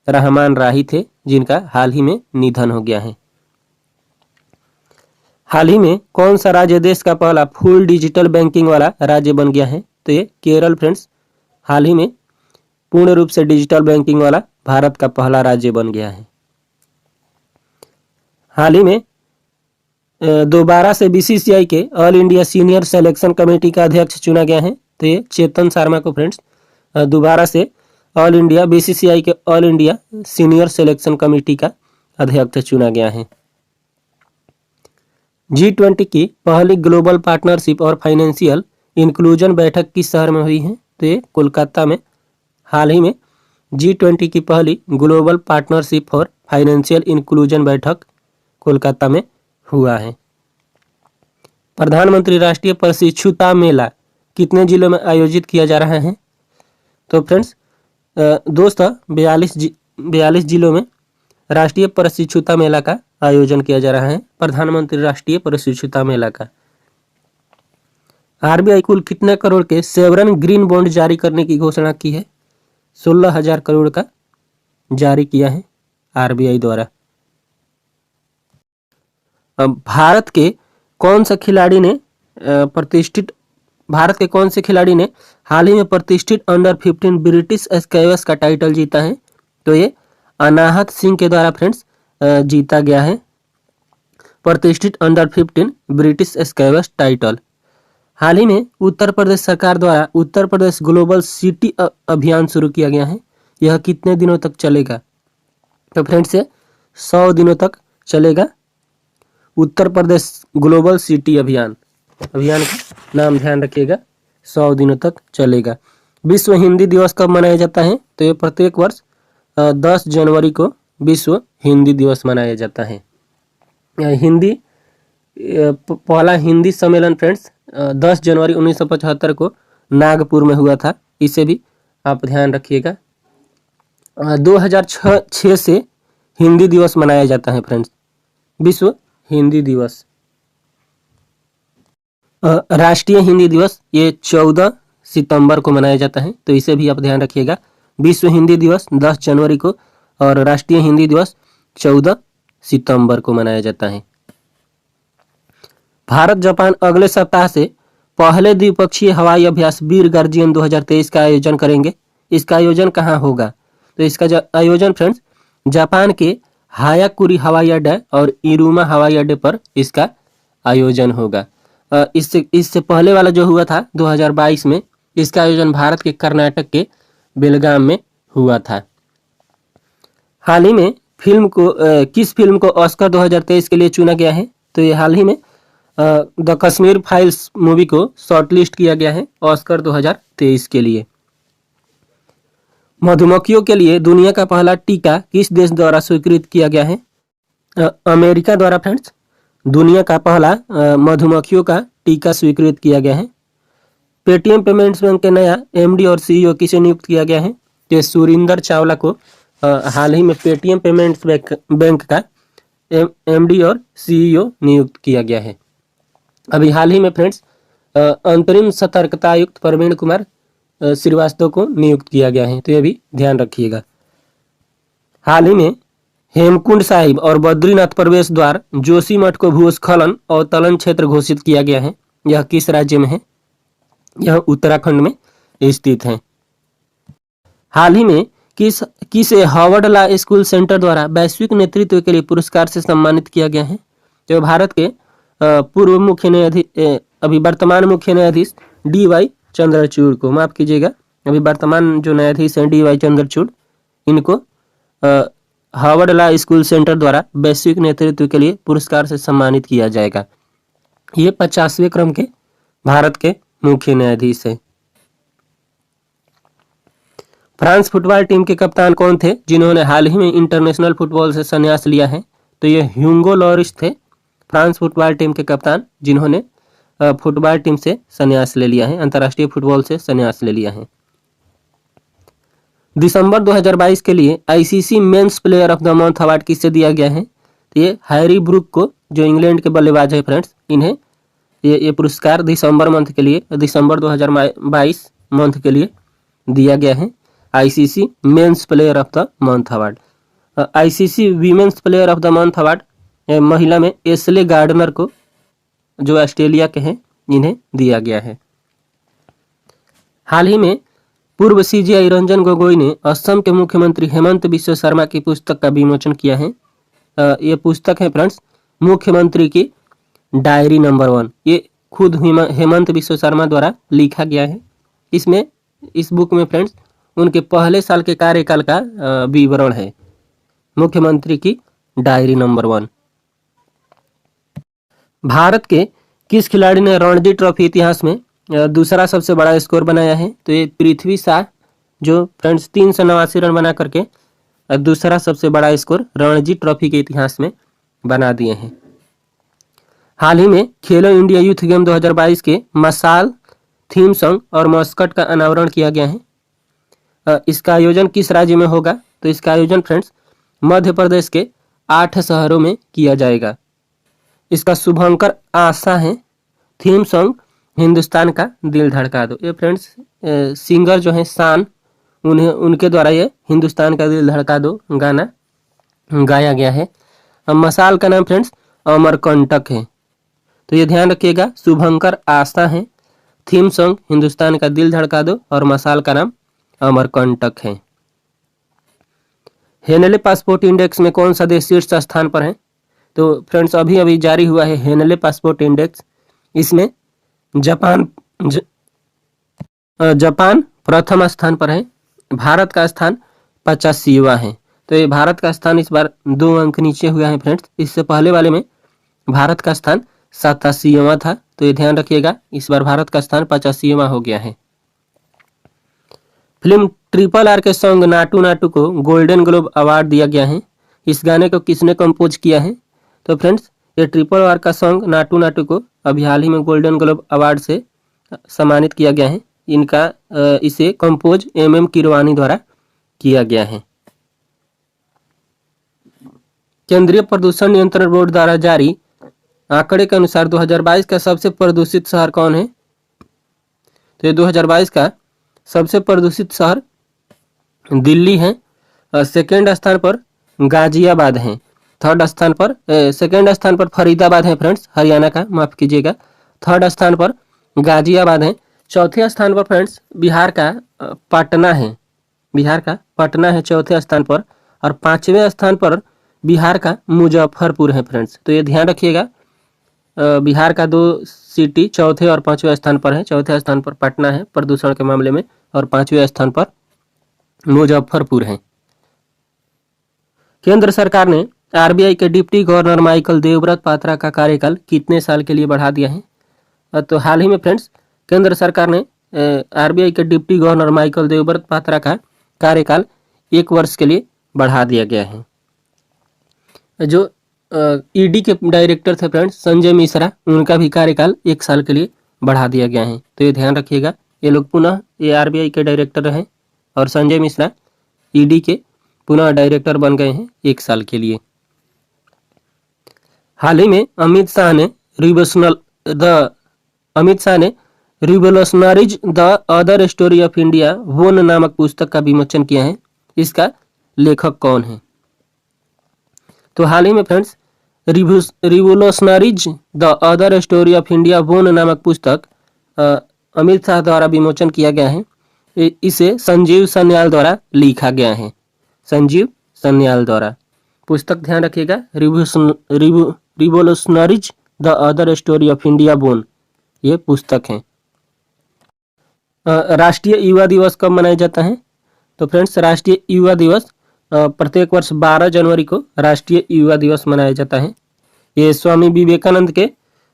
रहमान राही थे, जिनका हाल ही में निधन हो गया है। हाल ही में कौन सा राज्य देश का पहला फुल डिजिटल बैंकिंग वाला राज्य बन गया है? तो ये केरल फ्रेंड्स हाल ही में पूर्ण रूप से डिजिटल बैंकिंग वाला भारत का पहला राज्य बन गया है। हाल ही में दोबारा से BCCI के all India senior selection committee का अध्यक्ष चुना गया है। तो ये चेतन शर्मा को फ्रेंड्स दोबारा से ऑल इंडिया BCCI के all India senior selection committee का अध्यक्ष चुना गया है। G20 की पहली ग्लोबल पार्टनरशिप और फाइनेंशियल इंक्लूजन बैठक किस शहर में हुई है? तो ये कोलकाता में हाल ही में G20 की पहली global partnership for financial inclusion बैठक कोलकाता में हुआ है। प्रधानमंत्री राष्ट्रीय प्रशिक्षुता मेला कितने जिलों में आयोजित किया जा रहा है? तो फ्रेंड्स दोस्तों 42 जिलों में राष्ट्रीय प्रशिक्षुता मेला का आयोजन किया जा रहा है। प्रधानमंत्री राष्ट्रीय प्रशिक्षुता मेला का। RBI कुल कितने करोड़ के सेवरन ग्रीन बॉन्ड जारी करने की घोषणा की है? 16,000 करोड़ का जारी किया है RBI द्वारा। अब भारत के कौन सा खिलाड़ी ने प्रतिष्ठित भारत के कौन से खिलाड़ी ने हाल ही में प्रतिष्ठित अंडर 15 ब्रिटिश स्क्वैश का टाइटल जीता है? तो ये अनाहत सिंह के द्वारा फ्रेंड्स जीता गया है प्रतिष्ठित अंडर 15 ब्रिटिश स्क्वैश टाइटल। हाल ही में उत्तर प्रदेश सरकार द्वारा उत्तर प्रदेश ग्लोबल सिटी अभियान शुरू किया गया है। यह कितने दिनों तक चलेगा? तो फ्रेंड्स ये 100 दिनों तक चलेगा उत्तर प्रदेश ग्लोबल सिटी अभियान का नाम ध्यान रखिएगा, 100 दिनों तक चलेगा। विश्व हिंदी दिवस कब मनाया जाता है? तो ये प्रत्येक वर्ष 10 जनवरी को विश्व हिंदी दिवस मनाया जाता है। हिंदी पहला हिंदी सम्मेलन फ्रेंड्स 10 जनवरी 1975 को नागपुर में हुआ था, इसे भी आप ध्यान रखिएगा। 2006 से हिंदी दिवस मनाया जाता है फ्रेंड्स, विश्व हिंदी दिवस। राष्ट्रीय हिंदी दिवस ये 14 सितंबर को मनाया जाता है, तो इसे भी आप ध्यान रखिएगा। विश्व हिंदी दिवस 10 जनवरी को और राष्ट्रीय हिंदी दिवस 14 सितंबर को मनाया जाता है। भारत जापान अगले सप्ताह से पहले द्विपक्षीय हवाई अभ्यास वीर गार्जियन 2023 का आयोजन करेंगे। इसका आयोजन कहाँ होगा? तो इसका आयोजन फ्रेंड्स जापान के हायाकुरी हवाई अड्डा और इरुमा हवाई अड्डे पर इसका आयोजन होगा। इससे पहले वाला जो हुआ था 2022 में, इसका आयोजन भारत के कर्नाटक के बेलगाम में हुआ था। हाल ही में किस फिल्म को ऑस्कर 2023 के लिए चुना गया है? तो ये हाल ही में द कश्मीर फाइल्स मूवी को शॉर्टलिस्ट किया गया है ऑस्कर 2023 के लिए। मधुमक्खियों के लिए दुनिया का पहला टीका किस देश द्वारा स्वीकृत किया गया है? अमेरिका द्वारा फ्रेंड्स दुनिया का पहला मधुमक्खियों का टीका स्वीकृत किया गया है। पेटीएम पेमेंट्स बैंक के नया एमडी और सीईओ किसे नियुक्त किया गया है? तो सुरिंदर चावला को हाल ही में पेटीएम पेमेंट्स बैंक का एमडी और सीईओ नियुक्त किया गया है। अभी हाल ही में फ्रेंड्स अंतरिम सतर्कता आयुक्त प्रवीण कुमार श्रीवास्तव को नियुक्त किया गया है, तो यह भी ध्यान रखिएगा। हाल ही में हेमकुंड साहिब और बद्रीनाथ प्रवेश द्वार जोशीमठ को भूस्खलन और तलन क्षेत्र घोषित किया गया है। यह किस राज्य में है? यह उत्तराखंड में स्थित है। हाल ही में किसे हार्वर्ड लॉ स्कूल सेंटर द्वारा वैश्विक नेतृत्व के लिए पुरस्कार से सम्मानित किया गया है? जो भारत के पूर्व मुख्य न्यायाधीश अभी वर्तमान मुख्य न्यायाधीश DY चंद्रचूड़ को, माफ कीजिएगा, अभी वर्तमान जो न्यायाधीश हैं DY चंद्रचूड़, इनको हार्वर्ड लॉ स्कूल सेंटर द्वारा वैश्विक नेतृत्व के लिए पुरस्कार से सम्मानित किया जाएगा। ये 50वें क्रम के भारत के मुख्य न्यायाधीश हैं। फ्रांस फुटबॉल टीम के कप्तान कौन थे जिन्होंने हाल ही में इंटरनेशनल फुटबॉल से संन्यास लिया है? तो ये ह्यूगो लॉरिस थे, फ्रांस फुटबॉल टीम के कप्तान जिन्होंने फुटबॉल टीम से संन्यास ले लिया है, अंतर्राष्ट्रीय फुटबॉल से संन्यास ले लिया है। दिसंबर 2022 के लिए ICC men's player of the month award किससे दिया गया है? तो ये हैरी ब्रूक को, जो इंग्लैंड के बल्लेबाज है फ्रेंड्स, इन्हें ये पुरस्कार दिसंबर 2022 मंथ के लिए दिया गया है। ICC men's player of the month award. ICC women's player of the month award महिला में एशले गार्डनर को, जो ऑस्ट्रेलिया के हैं, इन्हें दिया गया है। हाल ही में पूर्व सीजीआई रंजन गोगोई ने असम के मुख्यमंत्री हेमंत बिस्वा शर्मा की पुस्तक का विमोचन किया है। ये पुस्तक है फ्रेंड्स मुख्यमंत्री की डायरी नंबर 1। ये खुद हेमंत बिस्वा शर्मा द्वारा लिखा गया है। इस बुक में फ्रेंड्स उनके पहले साल के कार्यकाल का विवरण है। मुख्यमंत्री की डायरी नंबर 1। भारत के किस खिलाड़ी ने रणजी ट्रॉफी इतिहास में दूसरा सबसे बड़ा स्कोर बनाया है? तो ये पृथ्वी शाह, जो फ्रेंड्स 389 रन बना करके दूसरा सबसे बड़ा स्कोर रणजी ट्रॉफी के इतिहास में बना दिए हैं। हाल ही में खेलो इंडिया यूथ गेम 2022 के मसाल, थीम सॉन्ग और मस्कट का अनावरण किया गया है। इसका आयोजन किस राज्य में होगा? तो इसका आयोजन फ्रेंड्स मध्य प्रदेश के 8 शहरों में किया जाएगा। इसका शुभंकर आशा है। थीम सॉन्ग हिंदुस्तान का दिल धड़का दो। ये फ्रेंड्स सिंगर जो हैं शान, उनके द्वारा ये हिंदुस्तान का दिल धड़का दो गाना गाया गया है। मसाल का नाम फ्रेंड्स अमरकंटक है। तो ये ध्यान रखिएगा। शुभंकर आशा है। थीम सॉन्ग हिंदुस्तान का दिल धड़का दो और मसाल का नाम अमरकंटक है। हेनले पासपोर्ट इंडेक्स में कौन सा देश शीर्ष स्थान पर है? तो फ्रेंड्स अभी अभी जारी हुआ है हेनले पासपोर्ट इंडेक्स। इसमें जापान प्रथम स्थान पर है। भारत का स्थान 85वां है। तो ये भारत का स्थान इस बार 2 अंक नीचे हुआ है फ्रेंड्स। इससे पहले वाले में भारत का स्थान 87वां था। तो ये ध्यान रखिएगा, इस बार भारत का स्थान 85वां हो गया है। फिल्म RRR के सॉन्ग नाटू नाटू को गोल्डन ग्लोब अवार्ड दिया गया है। इस गाने को किसने कंपोज किया है? तो फ्रेंड्स ये RRR का सॉन्ग नाटू नाटू को अभी हाल ही में गोल्डन ग्लोब अवार्ड से सम्मानित किया गया है। इसे कंपोज MM कीरवानी द्वारा किया गया है। केंद्रीय प्रदूषण नियंत्रण बोर्ड द्वारा जारी आंकड़े के अनुसार 2022 का सबसे प्रदूषित शहर कौन है? तो ये 2022 का सबसे प्रदूषित शहर दिल्ली है। सेकेंड स्थान पर गाजियाबाद है। सेकेंड स्थान पर फरीदाबाद है फ्रेंड्स, हरियाणा का, माफ कीजिएगा। थर्ड स्थान पर गाजियाबाद है। चौथे स्थान पर फ्रेंड्स बिहार का पटना है चौथे स्थान पर। और 5वें स्थान पर बिहार का मुजफ्फरपुर है फ्रेंड्स। तो ये ध्यान रखिएगा, बिहार का 2 सिटी चौथे और 5वें स्थान पर है। चौथे स्थान पर पटना है प्रदूषण के मामले में और 5वें स्थान पर मुजफ्फरपुर है। केंद्र सरकार ने RBI के deputy governor Michael Devvrat Patra का कार्यकाल कितने साल के लिए बढ़ा दिया है? तो हाल ही में फ्रेंड्स केंद्र सरकार ने RBI के deputy governor Michael Devvrat Patra का कार्यकाल 1 वर्ष के लिए बढ़ा दिया गया है। जो ED के डायरेक्टर थे फ्रेंड्स संजय मिश्रा, उनका भी कार्यकाल 1 साल के लिए बढ़ा दिया गया है। तो ये ध्यान रखिएगा, ये लोग पुनः ये RBI के डायरेक्टर रहे और संजय मिश्रा ED के पुनः डायरेक्टर बन गए हैं 1 साल के लिए। हाल ही में अमित शाह ने revolutionaries the other story of India वोन नामक पुस्तक का विमोचन किया है। इसका लेखक कौन है? तो हाल ही में friends revolutionaries the other story of India वोन नामक पुस्तक अमित शाह द्वारा विमोचन किया गया है। इसे संजीव सन्याल द्वारा लिखा गया है। संजीव सन्याल द्वारा पुस्तक, ध्यान रखिएगा, revolutionaries the other story of India bone, ये पुस्तक है। राष्ट्रीय युवा दिवस कब मनाया जाता है? तो फ्रेंड्स राष्ट्रीय युवा दिवस प्रत्येक वर्ष 12 जनवरी को राष्ट्रीय युवा दिवस मनाया जाता है। ये स्वामी विवेकानंद के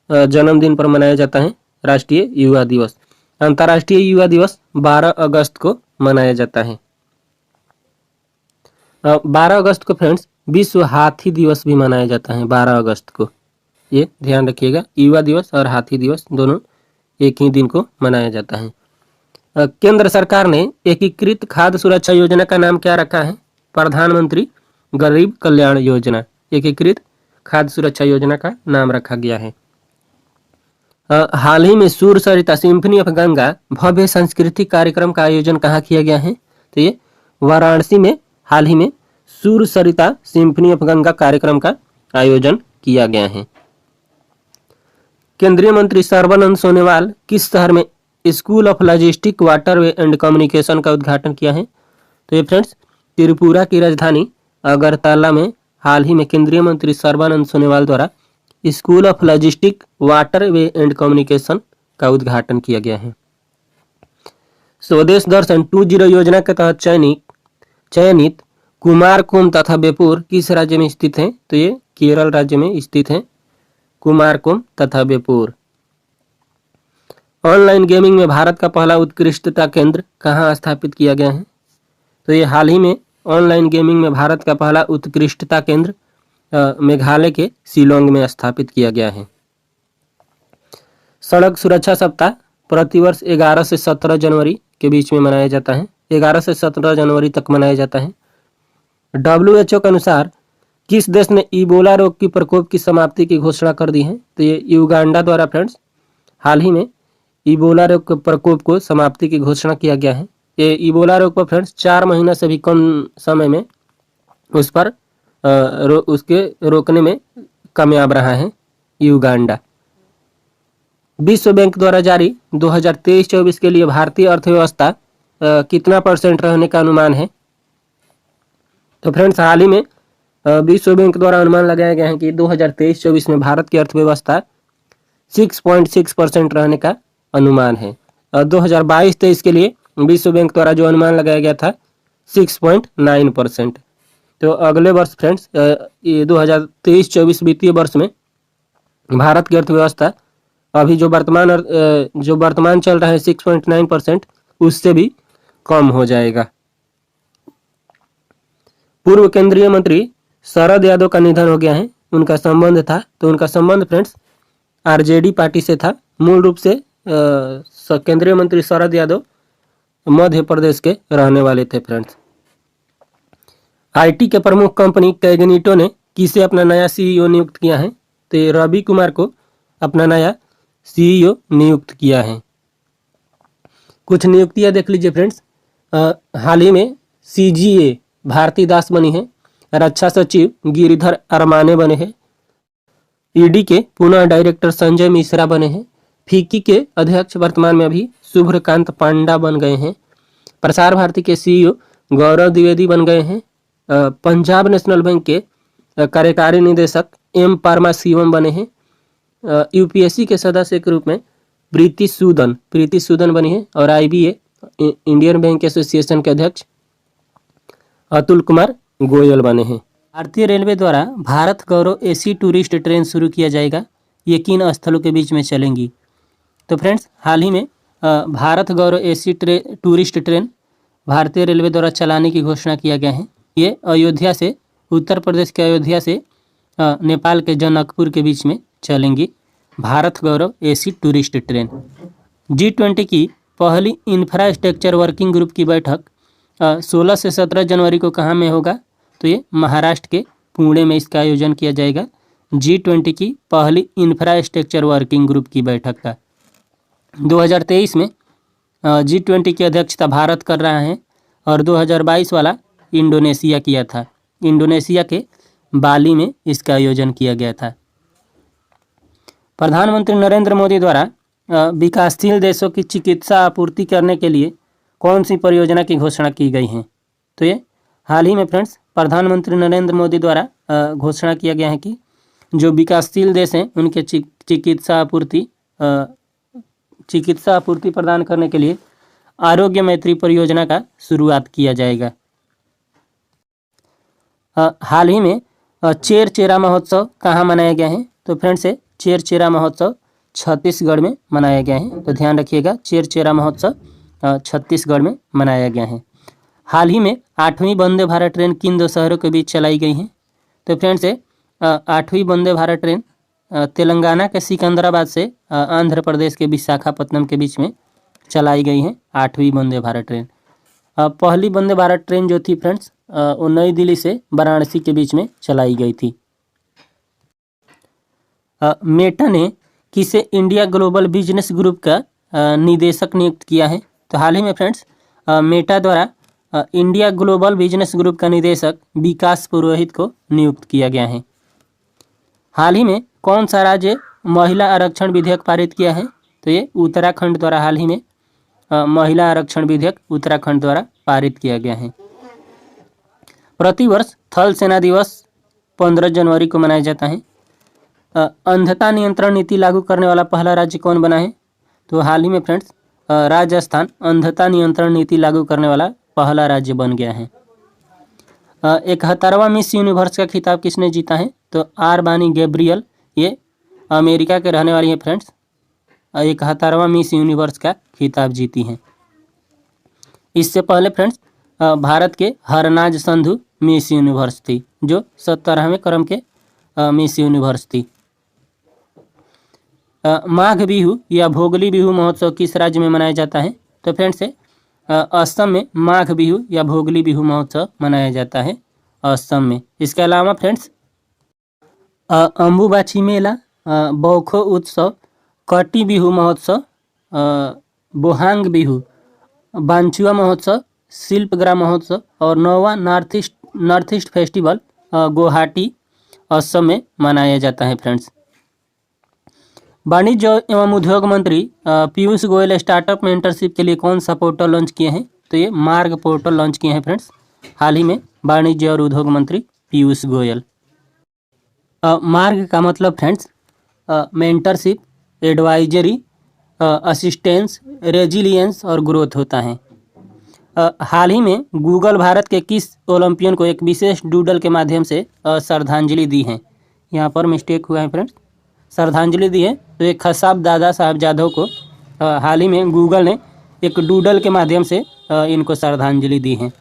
जन्मदिन पर मनाया जाता है राष्ट्रीय युवा दिवस। अंतर्राष्ट्रीय युवा दिवस 12 अगस्त को मनाया जाता है। 12 अगस्त को फ्रेंड्स विश्व हाथी दिवस भी मनाया जाता है 12 अगस्त को। ये ध्यान रखिएगा, युवा दिवस और हाथी दिवस दोनों एक ही दिन को मनाया जाता है। केंद्र सरकार ने एकीकृत खाद्य सुरक्षा योजना का नाम क्या रखा है? प्रधानमंत्री गरीब कल्याण योजना, एकीकृत खाद्य सुरक्षा योजना का नाम रखा गया है। हाल ही में सूर सरिता सिम्फनी ऑफ गंगा भव्य सांस्कृतिक कार्यक्रम का आयोजन कहाँ किया गया है? तो ये वाराणसी में हाल ही में सूर सरिता सिम्फनी ऑफ गंगा कार्यक्रम का आयोजन किया गया है। केंद्रीय मंत्री सर्बानंद सोनोवाल किस शहर में school of logistic waterway and communication का उद्घाटन किया है? तो ये फ्रेंड्स त्रिपुरा की राजधानी अगरतला में हाल ही में केंद्रीय मंत्री सर्बानंद सोनोवाल द्वारा school of logistic waterway and communication का उद्घाटन किया गया है। स्वदेश दर्शन 2.0 योजना के तहत चयनित कुमारकोम तथा बेपुर किस राज्य में स्थित है? तो ये केरल राज्य में स्थित है, कुमारकोम तथा बेपुर। ऑनलाइन गेमिंग में भारत का पहला उत्कृष्टता केंद्र कहाँ स्थापित किया गया है? तो ये हाल ही में ऑनलाइन गेमिंग में भारत का पहला उत्कृष्टता केंद्र मेघालय के शिलोंग में स्थापित किया गया है। सड़क सुरक्षा सप्ताह प्रतिवर्ष 11 से 17 जनवरी के बीच में मनाया जाता है। 11 से 17 जनवरी तक मनाया जाता है। WHO के अनुसार किस देश ने इबोला रोग की प्रकोप की समाप्ति की घोषणा कर दी है? तो ये युगांडा द्वारा फ्रेंड्स हाल ही में इबोला रोग के प्रकोप को समाप्ति की घोषणा किया गया है। ये इबोला रोग पर फ्रेंड्स 4 महीना से भी कम समय में उस पर उसके रोकने में कामयाब रहा है युगांडा। विश्व बैंक द्वारा जारी 2023-24 के लिए भारतीय अर्थव्यवस्था कितना % रहने का अनुमान है? तो फ्रेंड्स हाल ही में विश्व बैंक द्वारा अनुमान लगाया गया है कि 2023-24 में भारत की अर्थव्यवस्था 6.6% रहने का अनुमान है। 2022-23 के लिए विश्व बैंक द्वारा जो अनुमान लगाया गया था 6.9%। तो अगले वर्ष फ्रेंड्स ये 2023-24 वित्तीय वर्ष में भारत की अर्थव्यवस्था अभी जो वर्तमान चल रहा है 6.9%, उससे भी कम हो जाएगा। पूर्व केंद्रीय मंत्री शरद यादव का निधन हो गया है। उनका संबंध था, तो उनका संबंध फ्रेंड्स आरजेडी पार्टी से था। मूल रूप से केंद्रीय मंत्री शरद यादव मध्य प्रदेश के रहने वाले थे फ्रेंड्स। आईटी के प्रमुख कंपनी कैगनिटो ने किसे अपना नया सीईओ नियुक्त किया है? तो ये रवि कुमार को अपना नया सीईओ नियुक्त किया है। कुछ नियुक्तियां देख लीजिए फ्रेंड्स। हाल ही में सीजीए भारती दास बनी है। रक्षा सचिव गिरिधर अरमाने बने हैं। ईडी के पुनः डायरेक्टर संजय मिश्रा बने हैं। फिक्की के अध्यक्ष वर्तमान में अभी शुभ्रकांत पांडा बन गए हैं। प्रसार भारती के सीईओ गौरव द्विवेदी बन गए हैं। पंजाब नेशनल बैंक के कार्यकारी निदेशक एम परमाशिवम बने हैं। यूपीएससी के सदस्य के रूप में प्रीति सूदन बनी है। और आईबीए इंडियन बैंक एसोसिएशन के अध्यक्ष अतुल कुमार गोयल बने हैं। भारतीय रेलवे द्वारा भारत गौरव एसी टूरिस्ट ट्रेन शुरू किया जाएगा। ये किन स्थलों के बीच में चलेंगी? तो फ्रेंड्स हाल ही में भारत गौरव एसी टूरिस्ट ट्रेन भारतीय रेलवे द्वारा चलाने की घोषणा किया गया है। ये अयोध्या से, उत्तर प्रदेश के अयोध्या से नेपाल के जनकपुर के बीच में चलेंगी भारत गौरव एसी टूरिस्ट ट्रेन। G20 की पहली इंफ्रास्ट्रक्चर वर्किंग ग्रुप की बैठक 16 से 17 जनवरी को कहाँ में होगा? तो ये महाराष्ट्र के पुणे में इसका आयोजन किया जाएगा। G20 की पहली इंफ्रास्ट्रक्चर वर्किंग ग्रुप की बैठक का 2023 में G20 की अध्यक्षता भारत कर रहा है और 2022 वाला इंडोनेशिया किया था। इंडोनेशिया के बाली में इसका आयोजन किया गया था। प्रधानमंत्री नरेंद्र मोदी द्वारा विकासशील देशों की चिकित्सा आपूर्ति करने के लिए कौन सी परियोजना की घोषणा की गई है? तो ये हाल ही में फ्रेंड्स प्रधानमंत्री नरेंद्र मोदी द्वारा घोषणा किया गया है कि जो विकासशील देश हैं उनके चिकित्सा आपूर्ति प्रदान करने के लिए आरोग्य मैत्री परियोजना का शुरुआत किया जाएगा। हाल ही में चेरचेरा महोत्सव कहाँ मनाया गया है? तो फ्रेंड्स ये चेरचेरा महोत्सव छत्तीसगढ़ में मनाया गया है। तो ध्यान रखिएगा, चेरचेरा महोत्सव छत्तीसगढ़ में मनाया गया है। हाल ही में 8वीं वंदे भारत ट्रेन किन 2 शहरों के बीच चलाई गई है? तो फ्रेंड्स ये 8वीं वंदे भारत ट्रेन तेलंगाना के सिकंदराबाद से आंध्र प्रदेश के विशाखापट्टनम के बीच में चलाई गई है 8वीं वंदे भारत ट्रेन। पहली वंदे भारत ट्रेन जो थी फ्रेंड्स वो नई दिल्ली से वाराणसी के बीच में चलाई गई थी। मेटा ने किसे इंडिया ग्लोबल बिजनेस ग्रुप का निदेशक नियुक्त किया है? तो हाल ही में फ्रेंड्स मेटा द्वारा इंडिया ग्लोबल बिजनेस ग्रुप का निदेशक विकास पुरोहित को नियुक्त किया गया है। हाल ही में कौन सा राज्य महिला आरक्षण विधेयक पारित किया है? तो ये उत्तराखंड द्वारा हाल ही में महिला आरक्षण विधेयक उत्तराखंड द्वारा पारित किया गया है। प्रतिवर्ष थल सेना दिवस 15 जनवरी को मनाया जाता है। अंधता नियंत्रण नीति लागू करने वाला पहला राज्य कौन बना है? तो हाल ही में फ्रेंड्स राजस्थान अंधता नियंत्रण नीति लागू करने वाला पहला राज्य बन गया है। 71वां मिस यूनिवर्स का खिताब किसने जीता है? तो आर बानी गैब्रियल, ये अमेरिका के रहने वाली है फ्रेंड्स। 71वां मिस यूनिवर्स का खिताब जीती हैं। इससे पहले फ्रेंड्स भारत के हरनाज संधू मिस यूनिवर्स थी, जो 17वें क्रम के मिस यूनिवर्स थी। माघ बिहू या भोगली बिहू महोत्सव किस राज्य में मनाया जाता है? तो फ्रेंड्स असम में माघ बिहू या भोगली बिहू महोत्सव मनाया जाता है असम में। इसके अलावा फ्रेंड्स अम्बुबाची मेला, बौखो उत्सव, कटी बिहू महोत्सव, बोहांग बिहू, बांचुआ महोत्सव, शिल्पग्राम महोत्सव और 9वां north east festival Guwahati Assam में मनाया जाता है फ्रेंड्स। वाणिज्य एवं उद्योग मंत्री पीयूष गोयल स्टार्टअप मेंटरशिप के लिए कौन सा पोर्टल लॉन्च किए हैं? तो ये मार्ग पोर्टल लॉन्च किए हैं फ्रेंड्स हाल ही में वाणिज्य और उद्योग मंत्री पीयूष गोयल। मार्ग का मतलब friends mentorship, advisory, assistance, resilience और ग्रोथ होता है। हाल ही में गूगल भारत के किस ओलंपियन को एक विशेष डूडल के माध्यम से श्रद्धांजलि दी है? यहाँ पर मिस्टेक हुआ है फ्रेंड्स, श्रद्धांजलि दी है तो एक खसाब दादा साहब जाधव को हाल ही में गूगल ने एक डूडल के माध्यम से इनको श्रद्धांजलि दी है।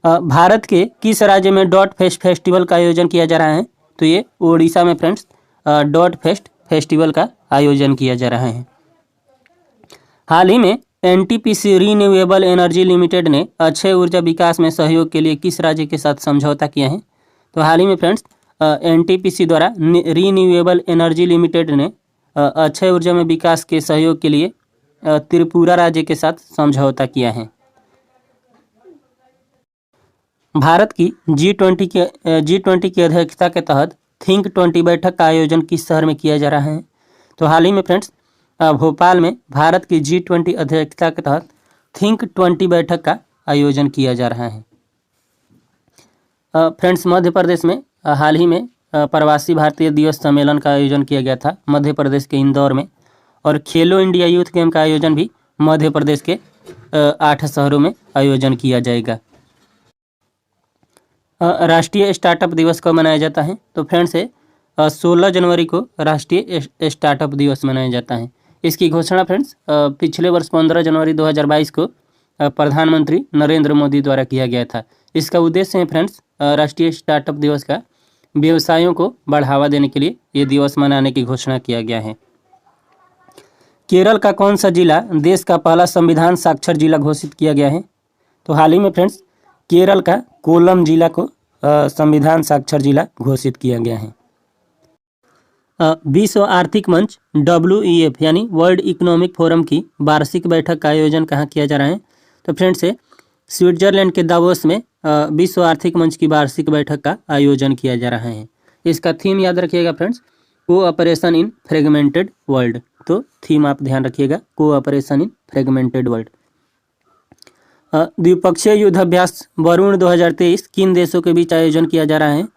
भारत के किस राज्य में डॉट फेस्ट फेस्टिवल का आयोजन किया जा रहा है? तो ये ओडिशा में फ्रेंड्स डॉट फेस्ट फेस्टिवल का आयोजन किया जा रहा है। हाल ही में एनटीपीसी रीन्यूएबल एनर्जी लिमिटेड ने अक्षय ऊर्जा विकास में सहयोग के लिए किस राज्य के साथ समझौता किया है? तो हाल ही में फ्रेंड्स एनटीपीसी द्वारा रीन्यूएबल एनर्जी लिमिटेड ने अक्षय ऊर्जा में विकास के सहयोग के लिए त्रिपुरा राज्य के साथ समझौता किया है। भारत की G20 की अध्यक्षता के तहत थिंक 20 बैठक का आयोजन किस शहर में किया जा रहा है? तो हाल ही में फ्रेंड्स भोपाल में भारत की G20 अध्यक्षता के तहत थिंक 20 बैठक का आयोजन किया जा रहा है। फ्रेंड्स मध्य प्रदेश में हाल ही में प्रवासी भारतीय दिवस सम्मेलन का आयोजन किया गया था मध्य प्रदेश के इंदौर में, और खेलो इंडिया यूथ गेम का आयोजन भी मध्य प्रदेश के 8 शहरों में आयोजन किया जाएगा। राष्ट्रीय स्टार्टअप दिवस कब मनाया जाता है? तो फ्रेंड्स 16 जनवरी को राष्ट्रीय स्टार्टअप दिवस मनाया जाता है। इसकी घोषणा फ्रेंड्स पिछले वर्ष 15 जनवरी 2022 को प्रधानमंत्री नरेंद्र मोदी द्वारा किया गया था। इसका उद्देश्य है फ्रेंड्स राष्ट्रीय स्टार्टअप दिवस का व्यवसायों को बढ़ावा देने के लिए ये दिवस मनाने की घोषणा किया गया है। केरल का कौन सा जिला देश का पहला संविधान साक्षर जिला घोषित किया गया है? तो हाल ही में फ्रेंड्स केरल का कोल्लम जिला को संविधान साक्षर जिला घोषित किया गया है। विश्व आर्थिक मंच WEF यानी वर्ल्ड इकोनॉमिक फोरम की वार्षिक बैठक का आयोजन कहाँ किया जा रहा है? तो फ्रेंड्स स्विट्जरलैंड के दावोस में विश्व आर्थिक मंच की वार्षिक बैठक का आयोजन किया जा रहा है। इसका थीम याद रखिएगा फ्रेंड्स, कोऑपरेशन इन फ्रेगमेंटेड वर्ल्ड। तो थीम आप ध्यान रखिएगा, कोऑपरेशन इन फ्रेगमेंटेड वर्ल्ड। द्विपक्षीय युद्धाभ्यास वरुण 2023 किन देशों के बीच आयोजन किया जा रहा है?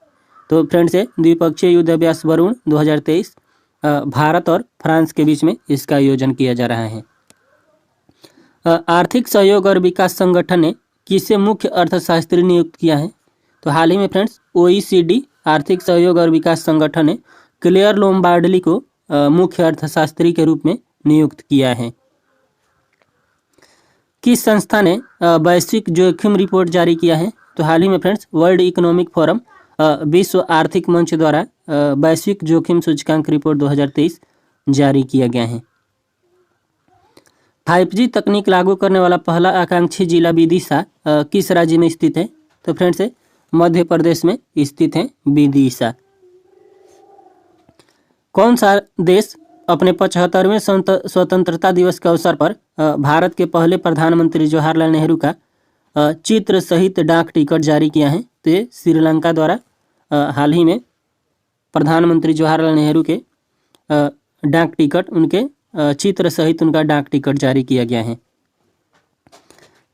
तो फ्रेंड्स द्विपक्षीय युद्धाभ्यास वरुण 2023 भारत और फ्रांस के बीच में इसका आयोजन किया जा रहा है। आर्थिक सहयोग और विकास संगठन ने किसे मुख्य अर्थशास्त्री नियुक्त किया है? तो हाल ही में फ्रेंड्स OECD आर्थिक सहयोग और विकास संगठन ने क्लेयर लोम्बार्डली को मुख्य अर्थशास्त्री के रूप में नियुक्त किया है। किस संस्था ने वैश्विक जोखिम रिपोर्ट जारी किया है? तो हाल ही में फ्रेंड्स वर्ल्ड इकोनॉमिक फोरम विश्व आर्थिक मंच द्वारा वैश्विक जोखिम सूचकांक रिपोर्ट 2023 जारी किया गया है। 5G तकनीक लागू करने वाला पहला आकांक्षी जिला विदिशा किस राज्य में स्थित है? तो फ्रेंड्स मध्य प्रदेश में स्थित है विदिशा। कौन सा देश अपने 75वें स्वतंत्रता दिवस के अवसर पर भारत के पहले प्रधानमंत्री जवाहरलाल नेहरू का चित्र सहित डाक टिकट जारी किया है? तो ये श्रीलंका द्वारा हाल ही में प्रधानमंत्री जवाहरलाल नेहरू के डाक टिकट, उनके चित्र सहित उनका डाक टिकट जारी किया गया है।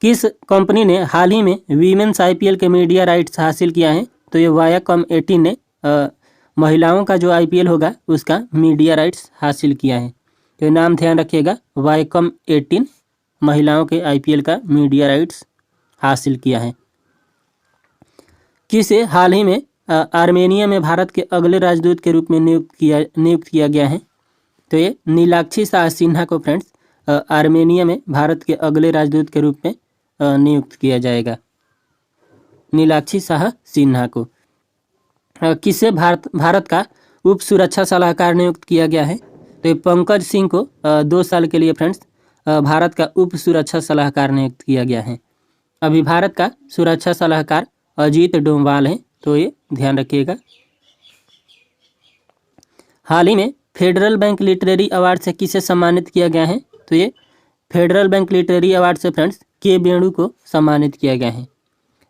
किस कंपनी ने हाल ही में वीमेंस IPL के मीडिया राइट्स हासिल किया है? तो ये वायाकॉम 18 ने महिलाओं का जो IPL होगा उसका मीडिया राइट्स हासिल किया है। तो नाम ध्यान रखिएगा, वायाकॉम 18 महिलाओं के IPL का मीडिया राइट्स हासिल किया है। किसे हाल ही में आर्मेनिया में भारत के अगले राजदूत के रूप में नियुक्त किया गया है? तो ये नीलाक्षी शाह सिन्हा को फ्रेंड्स आर्मेनिया में भारत के अगले राजदूत के रूप में नियुक्त किया जाएगा, नीलाक्षी शाह सिन्हा को। किसे भारत का उप सुरक्षा सलाहकार नियुक्त किया गया है? तो ये पंकज सिंह को 2 साल के लिए फ्रेंड्स भारत का उप सुरक्षा सलाहकार नियुक्त किया गया है। अभी भारत का सुरक्षा सलाहकार अजीत डोभाल है, तो ये ध्यान रखिएगा। हाल ही में फेडरल बैंक लिटरेरी अवार्ड से किसे सम्मानित किया गया है? तो ये फेडरल बैंक लिटरेरी अवार्ड से फ्रेंड्स के वेणु को सम्मानित किया गया है।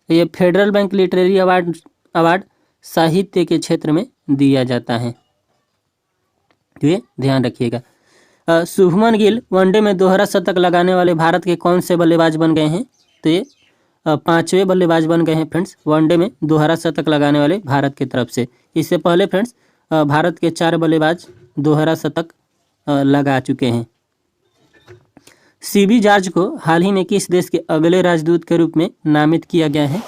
ये फेडरल बैंक लिटरेरी अवार्ड साहित्य के क्षेत्र में दिया जाता है। तो ये ध्यान रखिएगा। शुभमन गिल वनडे में दोहरा शतक लगाने वाले भारत के कौन से बल्लेबाज बन गए हैं? तो ये 5वें बल्लेबाज बन गए हैं फ्रेंड्स, वनडे में दोहरा शतक लगाने वाले भारत की तरफ से। इससे पहले फ्रेंड्स भारत के 4 बल्लेबाज दोहरा शतक लगा चुके हैं। सीबी जॉर्ज को हाल ही में किस देश के अगले राजदूत के रूप में नामित किया गया है?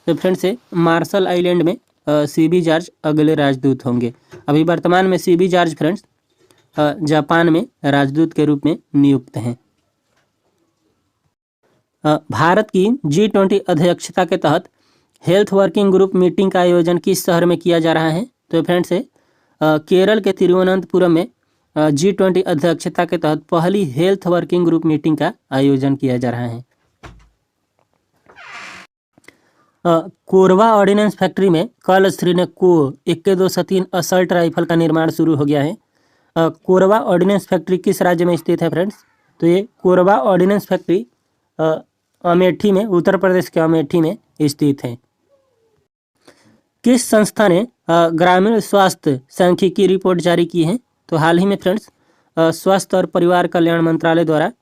तो फ्रेंड्स मार्शल आइलैंड में सीबी जॉर्ज अगले राजदूत होंगे। अभी वर्तमान में सीबी जॉर्ज फ्रेंड्स जापान में राजदूत के रूप में नियुक्त हैं। भारत की G20 अध्यक्षता के तहत हेल्थ वर्किंग ग्रुप मीटिंग का आयोजन किस शहर में किया जा रहा है? तो फ्रेंड्स केरल के तिरुवनंतपुरम में G20 अध्यक्षता के तहत पहली हेल्थ वर्किंग ग्रुप मीटिंग का आयोजन किया जा रहा है। कोरबा ऑर्डिनेंस फैक्ट्री में कल श्रीनको 1-2-3 असल्ट राइफल का निर्माण शुरू हो गया है। कोरबा ऑर्डिनेंस फैक्ट्री किस राज्य में स्थित है फ्रेंड्स? तो ये कोरबा ऑर्डिनेंस फैक्ट्री अमेठी में, उत्तर प्रदेश के अमेठी में स्थित है। किस संस्था ने ग्रामीण स्वास्थ्य सांख्यिकी रिपोर्ट जारी की है? तो हाल ही में फ्रेंड्स स्वास्थ्य और परिवार कल्याण मंत्रालय द्वारा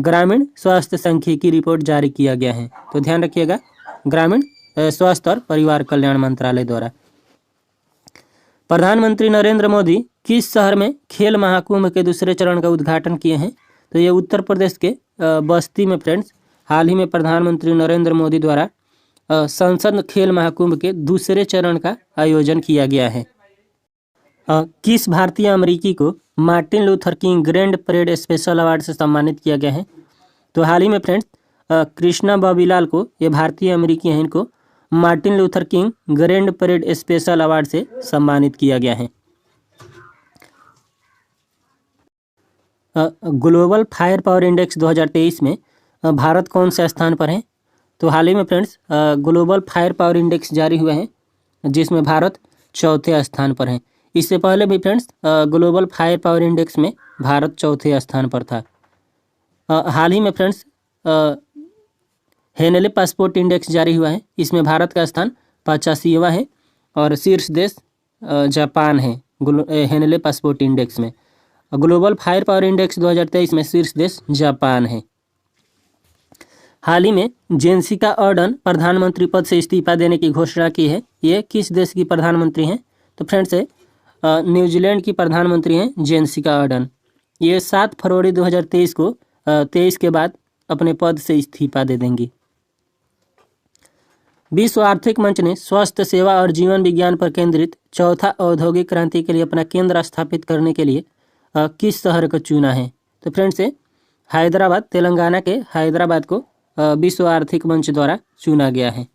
ग्रामीण स्वास्थ्य सांख्यिकी रिपोर्ट जारी किया गया है। तो ध्यान रखिएगा, ग्रामीण स्वास्थ्य और परिवार कल्याण मंत्रालय द्वारा। प्रधानमंत्री नरेंद्र मोदी किस शहर में खेल महाकुंभ के दूसरे चरण का उद्घाटन किए हैं? तो ये उत्तर प्रदेश के बस्ती में फ्रेंड्स हाल ही में प्रधानमंत्री नरेंद्र मोदी द्वारा संसद खेल महाकुंभ के दूसरे चरण का आयोजन किया गया है। किस भारतीय अमेरिकी को Martin Luther king grand parade special award से सम्मानित किया गया है? तो हाल ही में फ्रेंड्स कृष्णा बॉबीलाल को, ये भारतीय अमेरिकी हैं, इनको Martin Luther king grand parade special award से सम्मानित किया गया है। ग्लोबल फायर पावर इंडेक्स 2023 में भारत कौन से स्थान पर है? तो हाल ही में friends global fire power index जारी हुए हैं जिसमें भारत 4थे स्थान पर है। इससे पहले भी friends global fire power index में भारत 4थे स्थान पर था। हाल ही में फ्रेंड्स हेनले पासपोर्ट इंडेक्स जारी हुआ है, इसमें भारत का स्थान 85वां है और शीर्ष देश जापान है हेनले पासपोर्ट इंडेक्स में। ग्लोबल फायर पावर इंडेक्स 2023 में शीर्ष देश जापान है। हाल ही में जेसिका अर्डन प्रधानमंत्री पद से इस्तीफा देने की घोषणा की है। ये किस देश की प्रधानमंत्री हैं? तो फ्रेंड्स न्यूजीलैंड की प्रधानमंत्री हैं जेसिका अर्डन। ये 7 फरवरी 2023 को 23 के बाद अपने पद से इस्तीफा दे देंगी। विश्व आर्थिक मंच ने स्वास्थ्य सेवा और जीवन विज्ञान पर केंद्रित चौथा औद्योगिक क्रांति के लिए अपना केंद्र स्थापित करने के लिए किस शहर को चुना है? तो फ्रेंड्स हैदराबाद, तेलंगाना के हैदराबाद को विश्व आर्थिक मंच द्वारा चुना गया है।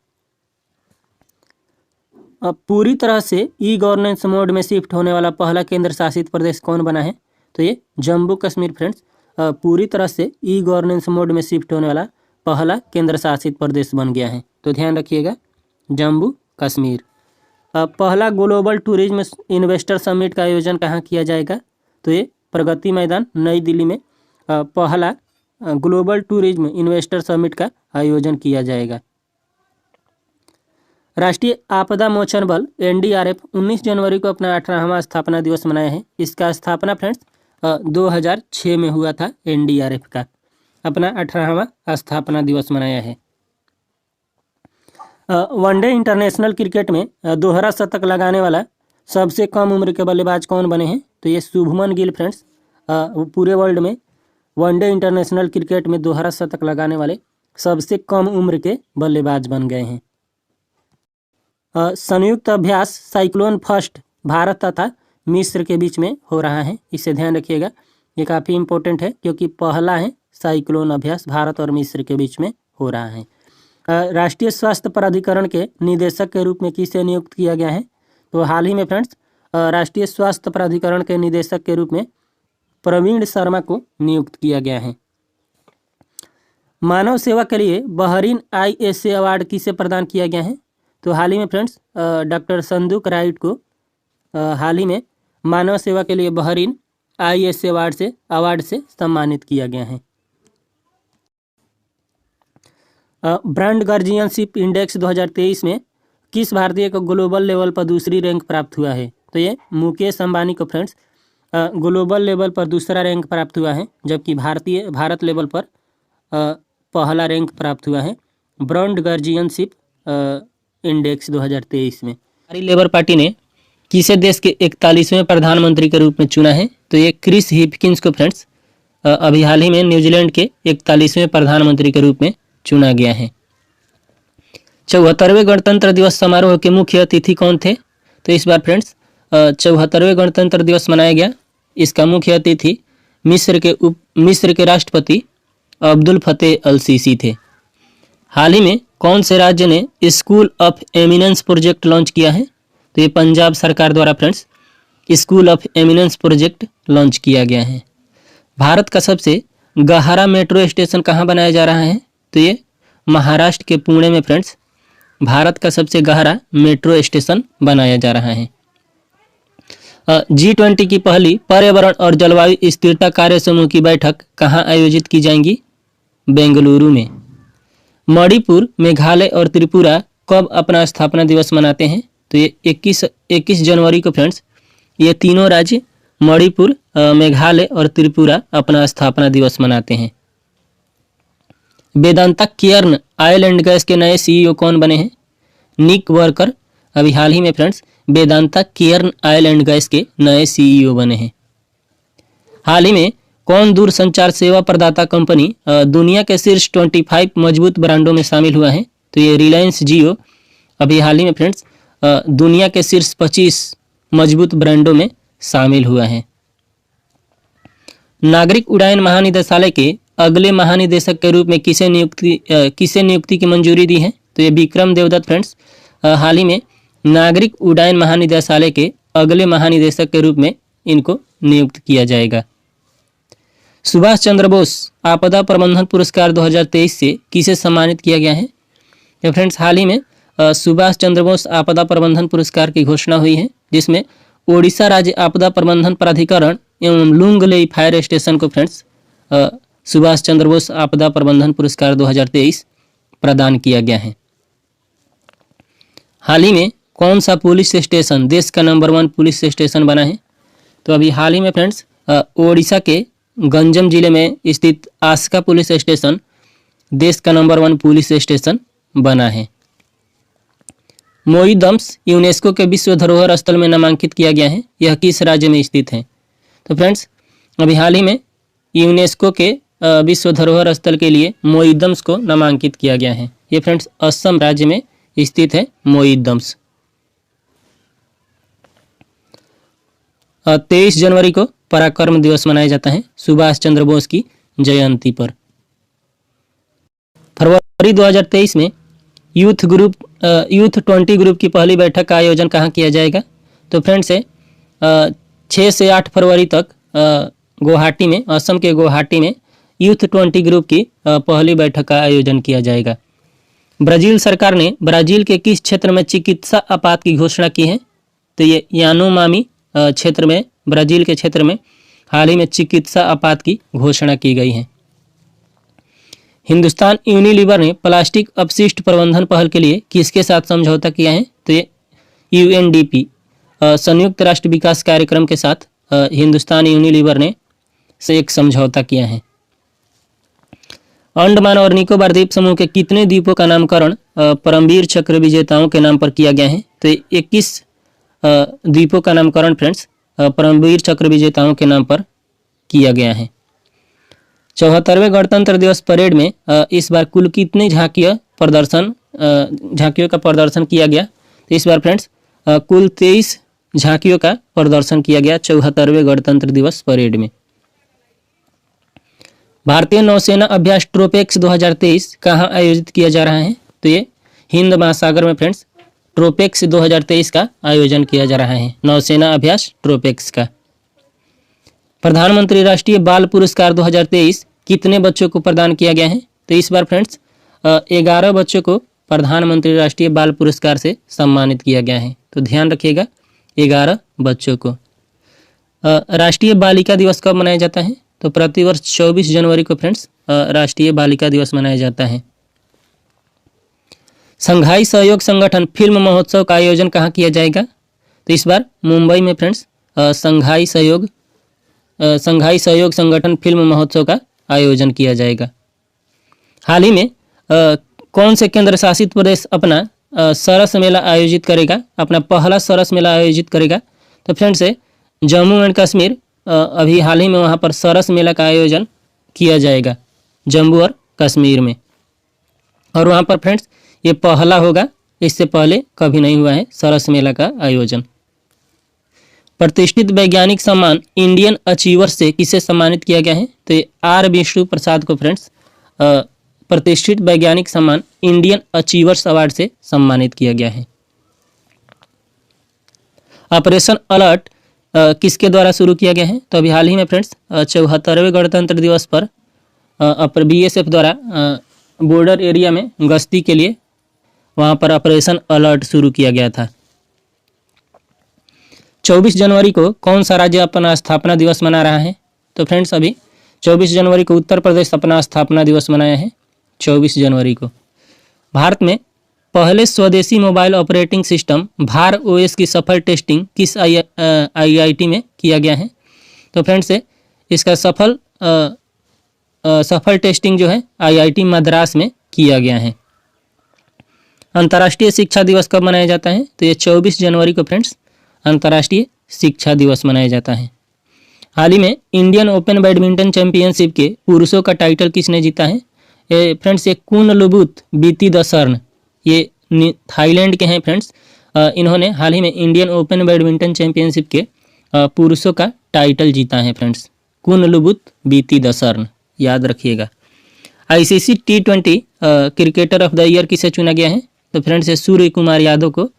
अब पूरी तरह से ई गवर्नेंस मोड में शिफ्ट होने वाला पहला केंद्र शासित प्रदेश कौन बना है? तो ये जम्मू कश्मीर फ्रेंड्स पूरी तरह से ई गवर्नेंस मोड में शिफ्ट होने वाला पहला केंद्र शासित प्रदेश बन गया है। तो ध्यान रखिएगा, जम्मू कश्मीर। पहला ग्लोबल टूरिज्म इन्वेस्टर समिट का आयोजन कहाँ किया जाएगा? तो ये प्रगति मैदान नई दिल्ली में पहला ग्लोबल टूरिज्म इन्वेस्टर समिट का आयोजन किया जाएगा। राष्ट्रीय आपदा मोचन बल NDRF 19 जनवरी को अपना 18वां स्थापना दिवस मनाया है। इसका स्थापना फ्रेंड्स 2006 में हुआ था। NDRF का अपना 18वां स्थापना दिवस मनाया है। वनडे इंटरनेशनल क्रिकेट में दोहरा शतक लगाने वाला सबसे कम उम्र के बल्लेबाज कौन बने हैं? तो ये शुभमन गिल फ्रेंड्स पूरे वर्ल्ड में वनडे इंटरनेशनल क्रिकेट में दोहरा शतक लगाने वाले सबसे कम उम्र के बल्लेबाज बन गए हैं। संयुक्त अभ्यास साइक्लोन फर्स्ट भारत तथा मिस्र के बीच में हो रहा है। इसे ध्यान रखिएगा, ये काफ़ी इंपॉर्टेंट है क्योंकि पहला है साइक्लोन अभ्यास भारत और मिस्र के बीच में हो रहा है। राष्ट्रीय स्वास्थ्य प्राधिकरण के निदेशक के रूप में किसे नियुक्त किया गया है? तो हाल ही में फ्रेंड्स राष्ट्रीय स्वास्थ्य प्राधिकरण के निदेशक के रूप में प्रवीण शर्मा को नियुक्त किया गया है। मानव सेवा के लिए बहरीन ISA अवार्ड किसे प्रदान किया गया है? तो हाल ही में फ्रेंड्स डॉक्टर संदूक राइट को हाल ही में मानव सेवा के लिए बहरीन ISA अवार्ड से सम्मानित किया गया है। ब्रांड गार्जियनशिप इंडेक्स 2023 में किस भारतीय को ग्लोबल लेवल पर दूसरी रैंक प्राप्त हुआ है? तो ये मुकेश अंबानी को फ्रेंड्स ग्लोबल लेवल पर दूसरा रैंक प्राप्त हुआ है, जबकि भारत लेवल पर पहला रैंक प्राप्त हुआ है ब्रॉड गार्जियनशिप इंडेक्स 2023 में। लेबर पार्टी ने किसे देश के 41वें प्रधानमंत्री के रूप में चुना है? तो ये क्रिस हिपकिंस को फ्रेंड्स अभी हाल ही में न्यूजीलैंड के 41वें प्रधानमंत्री के रूप में चुना गया है। 74वें गणतंत्र दिवस समारोह के मुख्य अतिथि कौन थे? तो इस बार फ्रेंड्स 74वें गणतंत्र दिवस मनाया गया। इसका मुख्य अतिथि मिस्र के राष्ट्रपति अब्दुल फतेह अल सीसी थे। हाल ही में कौन से राज्य ने school of eminence project launch किया है? तो ये पंजाब सरकार द्वारा friends school of eminence project launch किया गया है। भारत का सबसे गहरा मेट्रो स्टेशन कहाँ बनाया जा रहा है? तो ये महाराष्ट्र के पुणे में फ्रेंड्स भारत का सबसे गहरा मेट्रो स्टेशन बनाया जा रहा है। G20 की पहली पर्यावरण और जलवायु स्थिरता कार्य समूह की बैठक कहाँ आयोजित की जाएंगी? बेंगलुरु में। मणिपुर, मेघालय और त्रिपुरा कब अपना स्थापना दिवस मनाते हैं? तो ये 21 जनवरी को फ्रेंड्स ये तीनों राज्य मणिपुर, मेघालय और त्रिपुरा अपना स्थापना दिवस मनाते हैं। Vedanta Cairn oil and gas के नए CEO कौन बने हैं? निक वर्कर अभी हाल ही में friends Vedanta Cairn oil and gas के नए CEO बने हैं। हाल ही में कौन दूरसंचार सेवा प्रदाता कंपनी दुनिया के शीर्ष 25 मजबूत ब्रांडों में शामिल हुआ है? तो ये रिलायंस जियो अभी हाल ही में फ्रेंड्स दुनिया के शीर्ष 25 मजबूत ब्रांडों में शामिल हुआ है। नागरिक उड्डयन महानिदेशालय के अगले महानिदेशक के रूप में किसे नियुक्ति की मंजूरी दी है? तो ये विक्रम देवदत्त फ्रेंड्स हाल ही में नागरिक उड्डयन महानिदेशालय के अगले महानिदेशक के रूप में इनको नियुक्त किया जाएगा। सुभाष चंद्र बोस आपदा प्रबंधन पुरस्कार 2023 से किसे सम्मानित किया गया है? तो फ्रेंड्स हाल ही में सुभाष चंद्र बोस आपदा प्रबंधन पुरस्कार की घोषणा हुई है, जिसमें ओडिशा राज्य आपदा प्रबंधन प्राधिकरण एवं लुंगलेई फायर स्टेशन को फ्रेंड्स सुभाष चंद्र बोस आपदा प्रबंधन पुरस्कार 2023 प्रदान किया गया है। हाल ही में कौन सा पुलिस स्टेशन देश का नंबर 1 पुलिस स्टेशन बना है? तो अभी हाल ही में फ्रेंड्स ओडिशा के गंजम जिले में स्थित आस्का पुलिस स्टेशन देश का नंबर 1 पुलिस स्टेशन बना है। मोईदम्स यूनेस्को के विश्व धरोहर स्थल में नामांकित किया गया है, यह किस राज्य में स्थित है? तो फ्रेंड्स अभी हाल ही में यूनेस्को के विश्व धरोहर स्थल के लिए मोईदम्स को नामांकित किया गया है। ये फ्रेंड्स असम राज्य में स्थित है मोईदम्स। 23 जनवरी को पराक्रम दिवस मनाया जाता है सुभाष चंद्र बोस की जयंती पर। फरवरी 2023 में यूथ 20 ग्रुप की पहली बैठक का आयोजन कहाँ किया जाएगा? तो फ्रेंड्स 6 से 8 फरवरी तक गुवाहाटी में, असम के गुवाहाटी में यूथ 20 ग्रुप की पहली बैठक का आयोजन किया जाएगा। ब्राज़ील सरकार ने ब्राज़ील के किस क्षेत्र में चिकित्सा आपात की घोषणा की है? तो ये यानोमामी क्षेत्र में, ब्राज़ील के क्षेत्र में हाल ही में चिकित्सा आपात की घोषणा की गई है। हिंदुस्तान यूनिलीवर ने प्लास्टिक अपशिष्ट प्रबंधन पहल के लिए किसके साथ समझौता किया है? तो ये UNDP संयुक्त राष्ट्र विकास कार्यक्रम के साथ हिंदुस्तान यूनिलीवर ने से एक समझौता किया है। अंडमान और निकोबार द्वीप समूह के कितने द्वीपों का नामकरण परमवीर चक्र विजेताओं के नाम पर किया गया है? तो 21 द्वीपों का नामकरण फ्रेंड्स परमवीर चक्र विजेताओं के नाम पर किया गया है। 74वें गणतंत्र दिवस परेड में इस बार कुल कितनी झांकियों का प्रदर्शन किया गया? तो इस बार फ्रेंड्स कुल 23 झांकियों का प्रदर्शन किया गया 74वें गणतंत्र दिवस परेड में। भारतीय नौसेना अभ्यास ट्रोपेक्स 2023 कहाँ आयोजित किया जा रहा है? तो ये हिंद महासागर में फ्रेंड्स ट्रोपेक्स 2023 का आयोजन किया जा रहा है, नौसेना अभ्यास ट्रोपेक्स का। प्रधानमंत्री राष्ट्रीय बाल पुरस्कार 2023 कितने बच्चों को प्रदान किया गया है? तो इस बार फ्रेंड्स 11 बच्चों को प्रधानमंत्री राष्ट्रीय बाल पुरस्कार से सम्मानित किया गया है, तो ध्यान रखिएगा 11 बच्चों को। राष्ट्रीय बालिका दिवस कब मनाया जाता है? तो प्रतिवर्ष 24 जनवरी को फ्रेंड्स राष्ट्रीय बालिका दिवस मनाया जाता है। संघाई सहयोग संगठन फिल्म महोत्सव का आयोजन कहाँ किया जाएगा? तो इस बार मुंबई में फ्रेंड्स संघाई सहयोग संघाई सहयोग संगठन फिल्म महोत्सव का आयोजन किया जाएगा। हाल ही में कौन से केंद्र शासित प्रदेश अपना सरस मेला आयोजित करेगा, अपना पहला सरस मेला आयोजित करेगा? तो फ्रेंड्स जम्मू एंड कश्मीर अभी हाल ही में वहाँ पर सरस मेला का आयोजन किया जाएगा जम्मू और कश्मीर में, और वहाँ पर फ्रेंड्स ये पहला होगा, इससे पहले कभी नहीं हुआ है सरस मेला का आयोजन। प्रतिष्ठित वैज्ञानिक सम्मान इंडियन अचीवर से किसे सम्मानित किया गया है? तो ये आर विष्णु प्रसाद को फ्रेंड्स प्रतिष्ठित वैज्ञानिक सम्मान इंडियन अचीवर्स अवार्ड से सम्मानित किया गया है। ऑपरेशन अलर्ट किसके द्वारा शुरू किया गया है? तो अभी हाल ही में फ्रेंड्स 74वें गणतंत्र दिवस पर BSF द्वारा बॉर्डर एरिया में गश्ती के लिए वहाँ पर ऑपरेशन अलर्ट शुरू किया गया था। 24 जनवरी को कौन सा राज्य अपना स्थापना दिवस मना रहा है? तो फ्रेंड्स अभी 24 जनवरी को उत्तर प्रदेश अपना स्थापना दिवस मनाया है 24 जनवरी को। भारत में पहले स्वदेशी मोबाइल ऑपरेटिंग सिस्टम भार OS की सफल टेस्टिंग किस IIT में किया गया है? तो फ्रेंड्स इसका सफल टेस्टिंग जो है IIT मद्रास में किया गया है। अंतर्राष्ट्रीय शिक्षा दिवस कब मनाया जाता है? तो ये 24 जनवरी को फ्रेंड्स अंतर्राष्ट्रीय शिक्षा दिवस मनाया जाता है। हाल ही में इंडियन ओपन बैडमिंटन चैंपियनशिप के पुरुषों का टाइटल किसने जीता है? फ्रेंड्स ये कुनलुबुत बीतिदसर्न, ये थाईलैंड के हैं फ्रेंड्स। इन्होंने हाल ही में इंडियन ओपन बैडमिंटन चैंपियनशिप के पुरुषों का टाइटल जीता है फ्रेंड्स, कुनलुबुत बीतिदसर्न, याद रखिएगा। ICC T20 cricketer of the year किसे चुना गया है? तो फ्रेंड्स ये सूर्य कुमार यादव को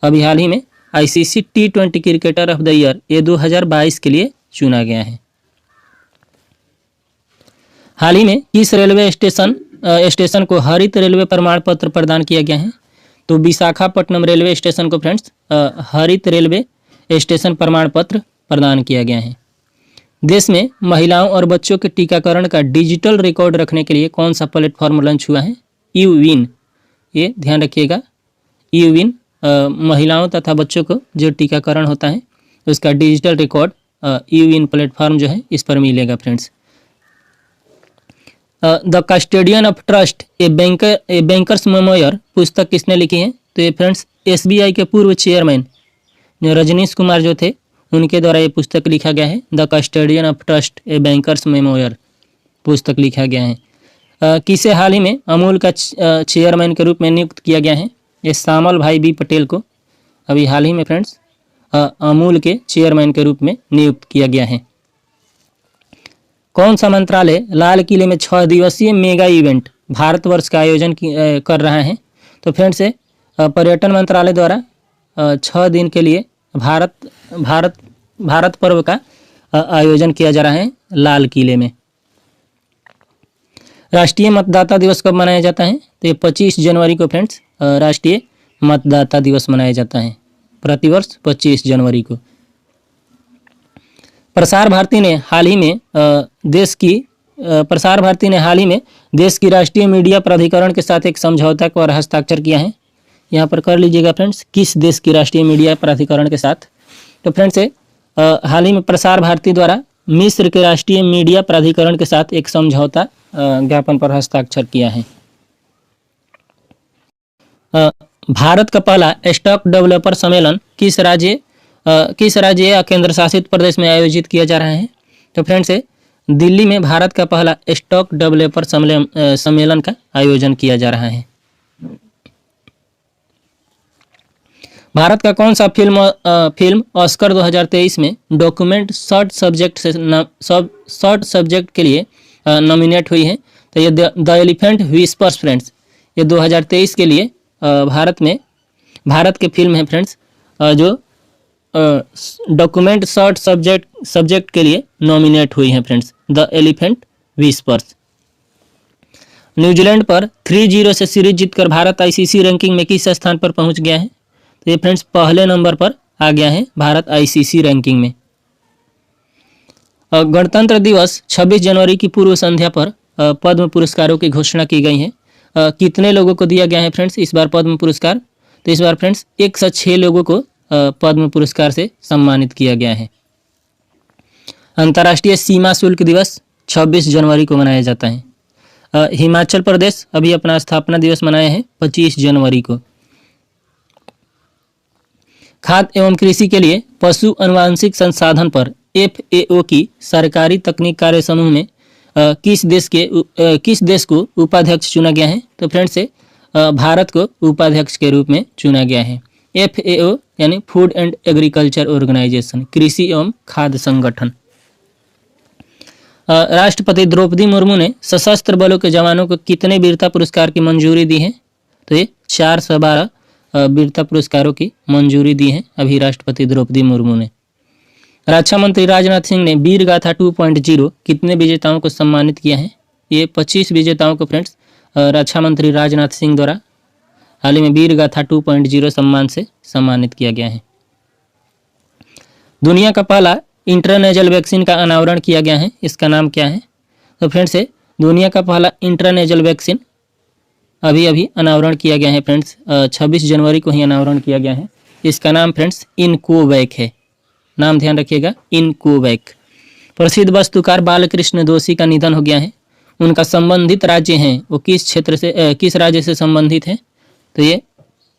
अभी हाल ही में ICC T20 cricketer of the year ये 2022 के लिए चुना गया है। हाल ही में किस रेलवे स्टेशन को हरित रेलवे प्रमाण पत्र प्रदान किया गया है? तो विशाखापट्टनम रेलवे स्टेशन को फ्रेंड्स हरित रेलवे स्टेशन प्रमाण पत्र प्रदान किया गया है। देश में महिलाओं और बच्चों के टीकाकरण का डिजिटल रिकॉर्ड रखने के लिए कौन सा प्लेटफॉर्म लॉन्च हुआ है? यूविन, ये ध्यान रखिएगा। यूविन महिलाओं तथा बच्चों को जो टीकाकरण होता है उसका डिजिटल रिकॉर्ड यूविन प्लेटफॉर्म जो है इस पर मिलेगा friends. The custodian of trust a banker's memoir पुस्तक किसने लिखी है? तो ये फ्रेंड्स SBI के पूर्व चेयरमैन जो रजनीश कुमार जो थे उनके द्वारा ये पुस्तक लिखा गया है। The custodian of trust a banker's memoir पुस्तक लिखा गया है। किसे हाल ही में अमूल का चेयरमैन के रूप में नियुक्त किया गया है? ये श्यामल भाई B पटेल को अभी हाल ही में फ्रेंड्स अमूल के चेयरमैन के रूप में नियुक्त किया गया है। कौन सा मंत्रालय लाल किले में 6 दिवसीय मेगा इवेंट भारतवर्ष का आयोजन कर रहा है? तो फ्रेंड्स पर्यटन मंत्रालय द्वारा 6 दिन के लिए भारत पर्व का आयोजन किया जा रहा है लाल किले में। राष्ट्रीय मतदाता दिवस कब मनाया जाता है? तो ये 25 जनवरी को फ्रेंड्स राष्ट्रीय मतदाता दिवस मनाया जाता है प्रतिवर्ष 25 जनवरी को। प्रसार भारती ने हाल ही में देश की राष्ट्रीय मीडिया प्राधिकरण के साथ एक समझौता पर हस्ताक्षर किया है। यहाँ पर कर लीजिएगा फ्रेंड्स, किस देश की राष्ट्रीय मीडिया प्राधिकरण के साथ? तो फ्रेंड्स हाल ही में प्रसार भारती द्वारा मिस्र के राष्ट्रीय मीडिया प्राधिकरण के साथ एक समझौता ज्ञापन पर हस्ताक्षर किया है। भारत का पहला स्टॉक डेवलपर सम्मेलन किस राज्य या केंद्र शासित प्रदेश में आयोजित किया जा रहा है? तो फ्रेंड्स दिल्ली में भारत का पहला स्टॉक डेवलपर सम्मेलन का आयोजन किया जा रहा है। भारत का कौन सा फिल्म ऑस्कर 2023 में डॉक्यूमेंट शॉर्ट सब्जेक्ट के लिए नॉमिनेट हुई है? तो ये द एलिफेंट विस्पर्स फ्रेंड्स, ये 2023 के लिए भारत के फिल्म है फ्रेंड्स जो डॉक्यूमेंट शॉर्ट सब्जेक्ट के लिए नॉमिनेट हुई हैं friends, the elephant whispers. New Zealand पर 3-0 से सीरीज जीतकर भारत ICC रैंकिंग में किस स्थान पर पहुंच गया है? तो ये फ्रेंड्स पहले नंबर पर आ गया है भारत ICC रैंकिंग में। गणतंत्र दिवस 26 जनवरी की पूर्व संध्या पर पद्म पुरस्कारों की घोषणा की गई है। कितने लोगों को दिया गया है फ्रेंड्स इस बार पद्म पुरस्कार? तो इस बार फ्रेंड्स 106 लोगों को पद्म पुरस्कार से सम्मानित किया गया है। अंतर्राष्ट्रीय सीमा शुल्क दिवस 26 जनवरी को मनाया जाता है। हिमाचल प्रदेश अभी अपना स्थापना दिवस मनाए हैं 25 जनवरी को। खाद्य एवं कृषि के लिए पशु अनुवांशिक संसाधन पर FAO की सरकारी तकनीक कार्य समूह में किस देश को उपाध्यक्ष चुना गया है? तो फ्रेंड्स से भारत को उपाध्यक्ष के रूप में चुना गया है। FAO यानी फूड एंड एग्रीकल्चर ऑर्गेनाइजेशन, कृषि एवं खाद्य संगठन। राष्ट्रपति द्रौपदी मुर्मू ने सशस्त्र बलों के जवानों को कितने वीरता पुरस्कार की मंजूरी दी है? तो ये 412 वीरता पुरस्कारों की मंजूरी दी है अभी राष्ट्रपति द्रौपदी मुर्मू ने। रक्षा मंत्री राजनाथ सिंह ने वीर गाथा 2.0 कितने विजेताओं को सम्मानित किया है? ये 25 विजेताओं को फ्रेंड्स रक्षा मंत्री राजनाथ सिंह द्वारा हाल ही में वीर गाथा 2.0 सम्मान से सम्मानित किया गया है। दुनिया का पहला इंट्रानेजल वैक्सीन का अनावरण किया गया है, इसका नाम क्या है? तो फ्रेंड्स दुनिया का पहला इंट्रानेजल वैक्सीन अभी अनावरण किया गया है फ्रेंड्स, 26 जनवरी को ही अनावरण किया गया है। इसका नाम फ्रेंड्स इनकोवैक है, नाम ध्यान रखिएगा, इनकोवैक। प्रसिद्ध वास्तुकार बालकृष्ण दोषी का निधन हो गया है। उनका संबंधित राज्य है वो किस राज्य से संबंधित है? तो ये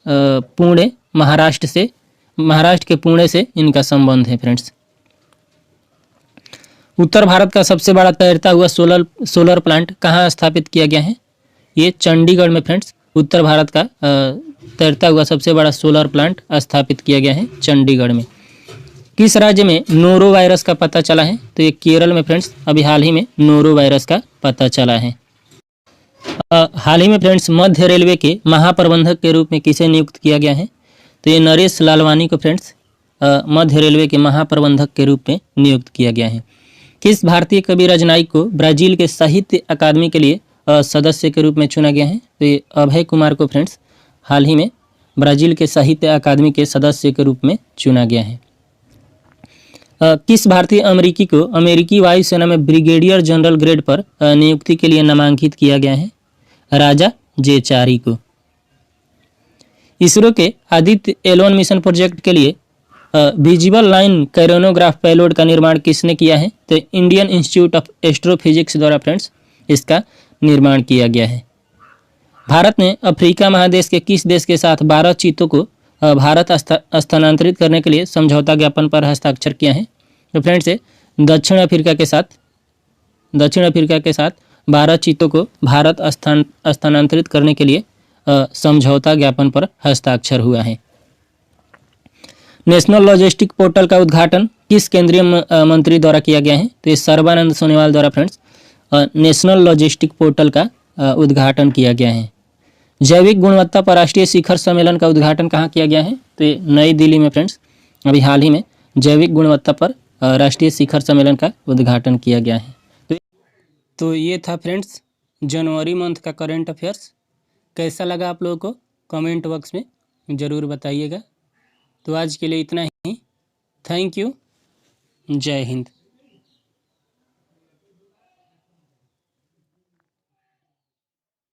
पुणे, महाराष्ट्र के पुणे से इनका संबंध है फ्रेंड्स। उत्तर भारत का सबसे बड़ा तैरता हुआ सोलर प्लांट कहाँ स्थापित किया गया है? ये चंडीगढ़ में फ्रेंड्स उत्तर भारत का तैरता हुआ सबसे बड़ा सोलर प्लांट स्थापित किया गया है चंडीगढ़ में। किस राज्य में नोरो वायरस का पता चला है? तो ये केरल में फ्रेंड्स अभी हाल ही में नोरो वायरस का पता चला है। हाल ही में फ्रेंड्स मध्य रेलवे के महाप्रबंधक के रूप में किसे नियुक्त किया गया है? तो ये नरेश लालवानी को फ्रेंड्स मध्य रेलवे के महाप्रबंधक के रूप में नियुक्त किया गया है। किस भारतीय कवि रजनायक को ब्राजील के साहित्य अकादमी के लिए सदस्य के रूप में चुना गया है? तो ये अभय कुमार को फ्रेंड्स हाल ही में ब्राजील के साहित्य अकादमी के सदस्य के रूप में चुना गया है। किस भारतीय अमेरिकी को अमेरिकी वायुसेना में ब्रिगेडियर जनरल ग्रेड पर नियुक्ति के लिए नामांकित किया गया है? राजा जेचारी को। इसरो के आदित्य एल1 मिशन प्रोजेक्ट के लिए विजिबल लाइन कैरोनोग्राफ पेलोड का निर्माण किसने किया है? तो इंडियन इंस्टीट्यूट ऑफ एस्ट्रोफिजिक्स द्वारा फ्रेंड्स इसका निर्माण किया गया है। भारत ने अफ्रीका महादेश के किस देश के साथ 12 चीतों को भारत स्थानांतरित करने के लिए समझौता ज्ञापन पर हस्ताक्षर किया है? तो फ्रेंड्स दक्षिण अफ्रीका के साथ 12 चीतों को भारत स्थानांतरित करने के लिए समझौता ज्ञापन पर हस्ताक्षर हुआ है। नेशनल लॉजिस्टिक पोर्टल का उद्घाटन किस केंद्रीय मंत्री द्वारा किया गया है? तो ये सर्बानंद सोनोवाल द्वारा फ्रेंड्स नेशनल लॉजिस्टिक पोर्टल का उद्घाटन किया गया है। जैविक गुणवत्ता पर राष्ट्रीय शिखर सम्मेलन का उद्घाटन कहाँ किया गया है? तो ये नई दिल्ली में फ्रेंड्स अभी हाल ही में जैविक गुणवत्ता पर राष्ट्रीय शिखर सम्मेलन का उद्घाटन किया गया है। तो ये था फ्रेंड्स जनवरी मंथ का करंट अफेयर्स। कैसा लगा आप लोगों को कमेंट बॉक्स में ज़रूर बताइएगा। तो आज के लिए इतना ही। Thank you. जय हिंद।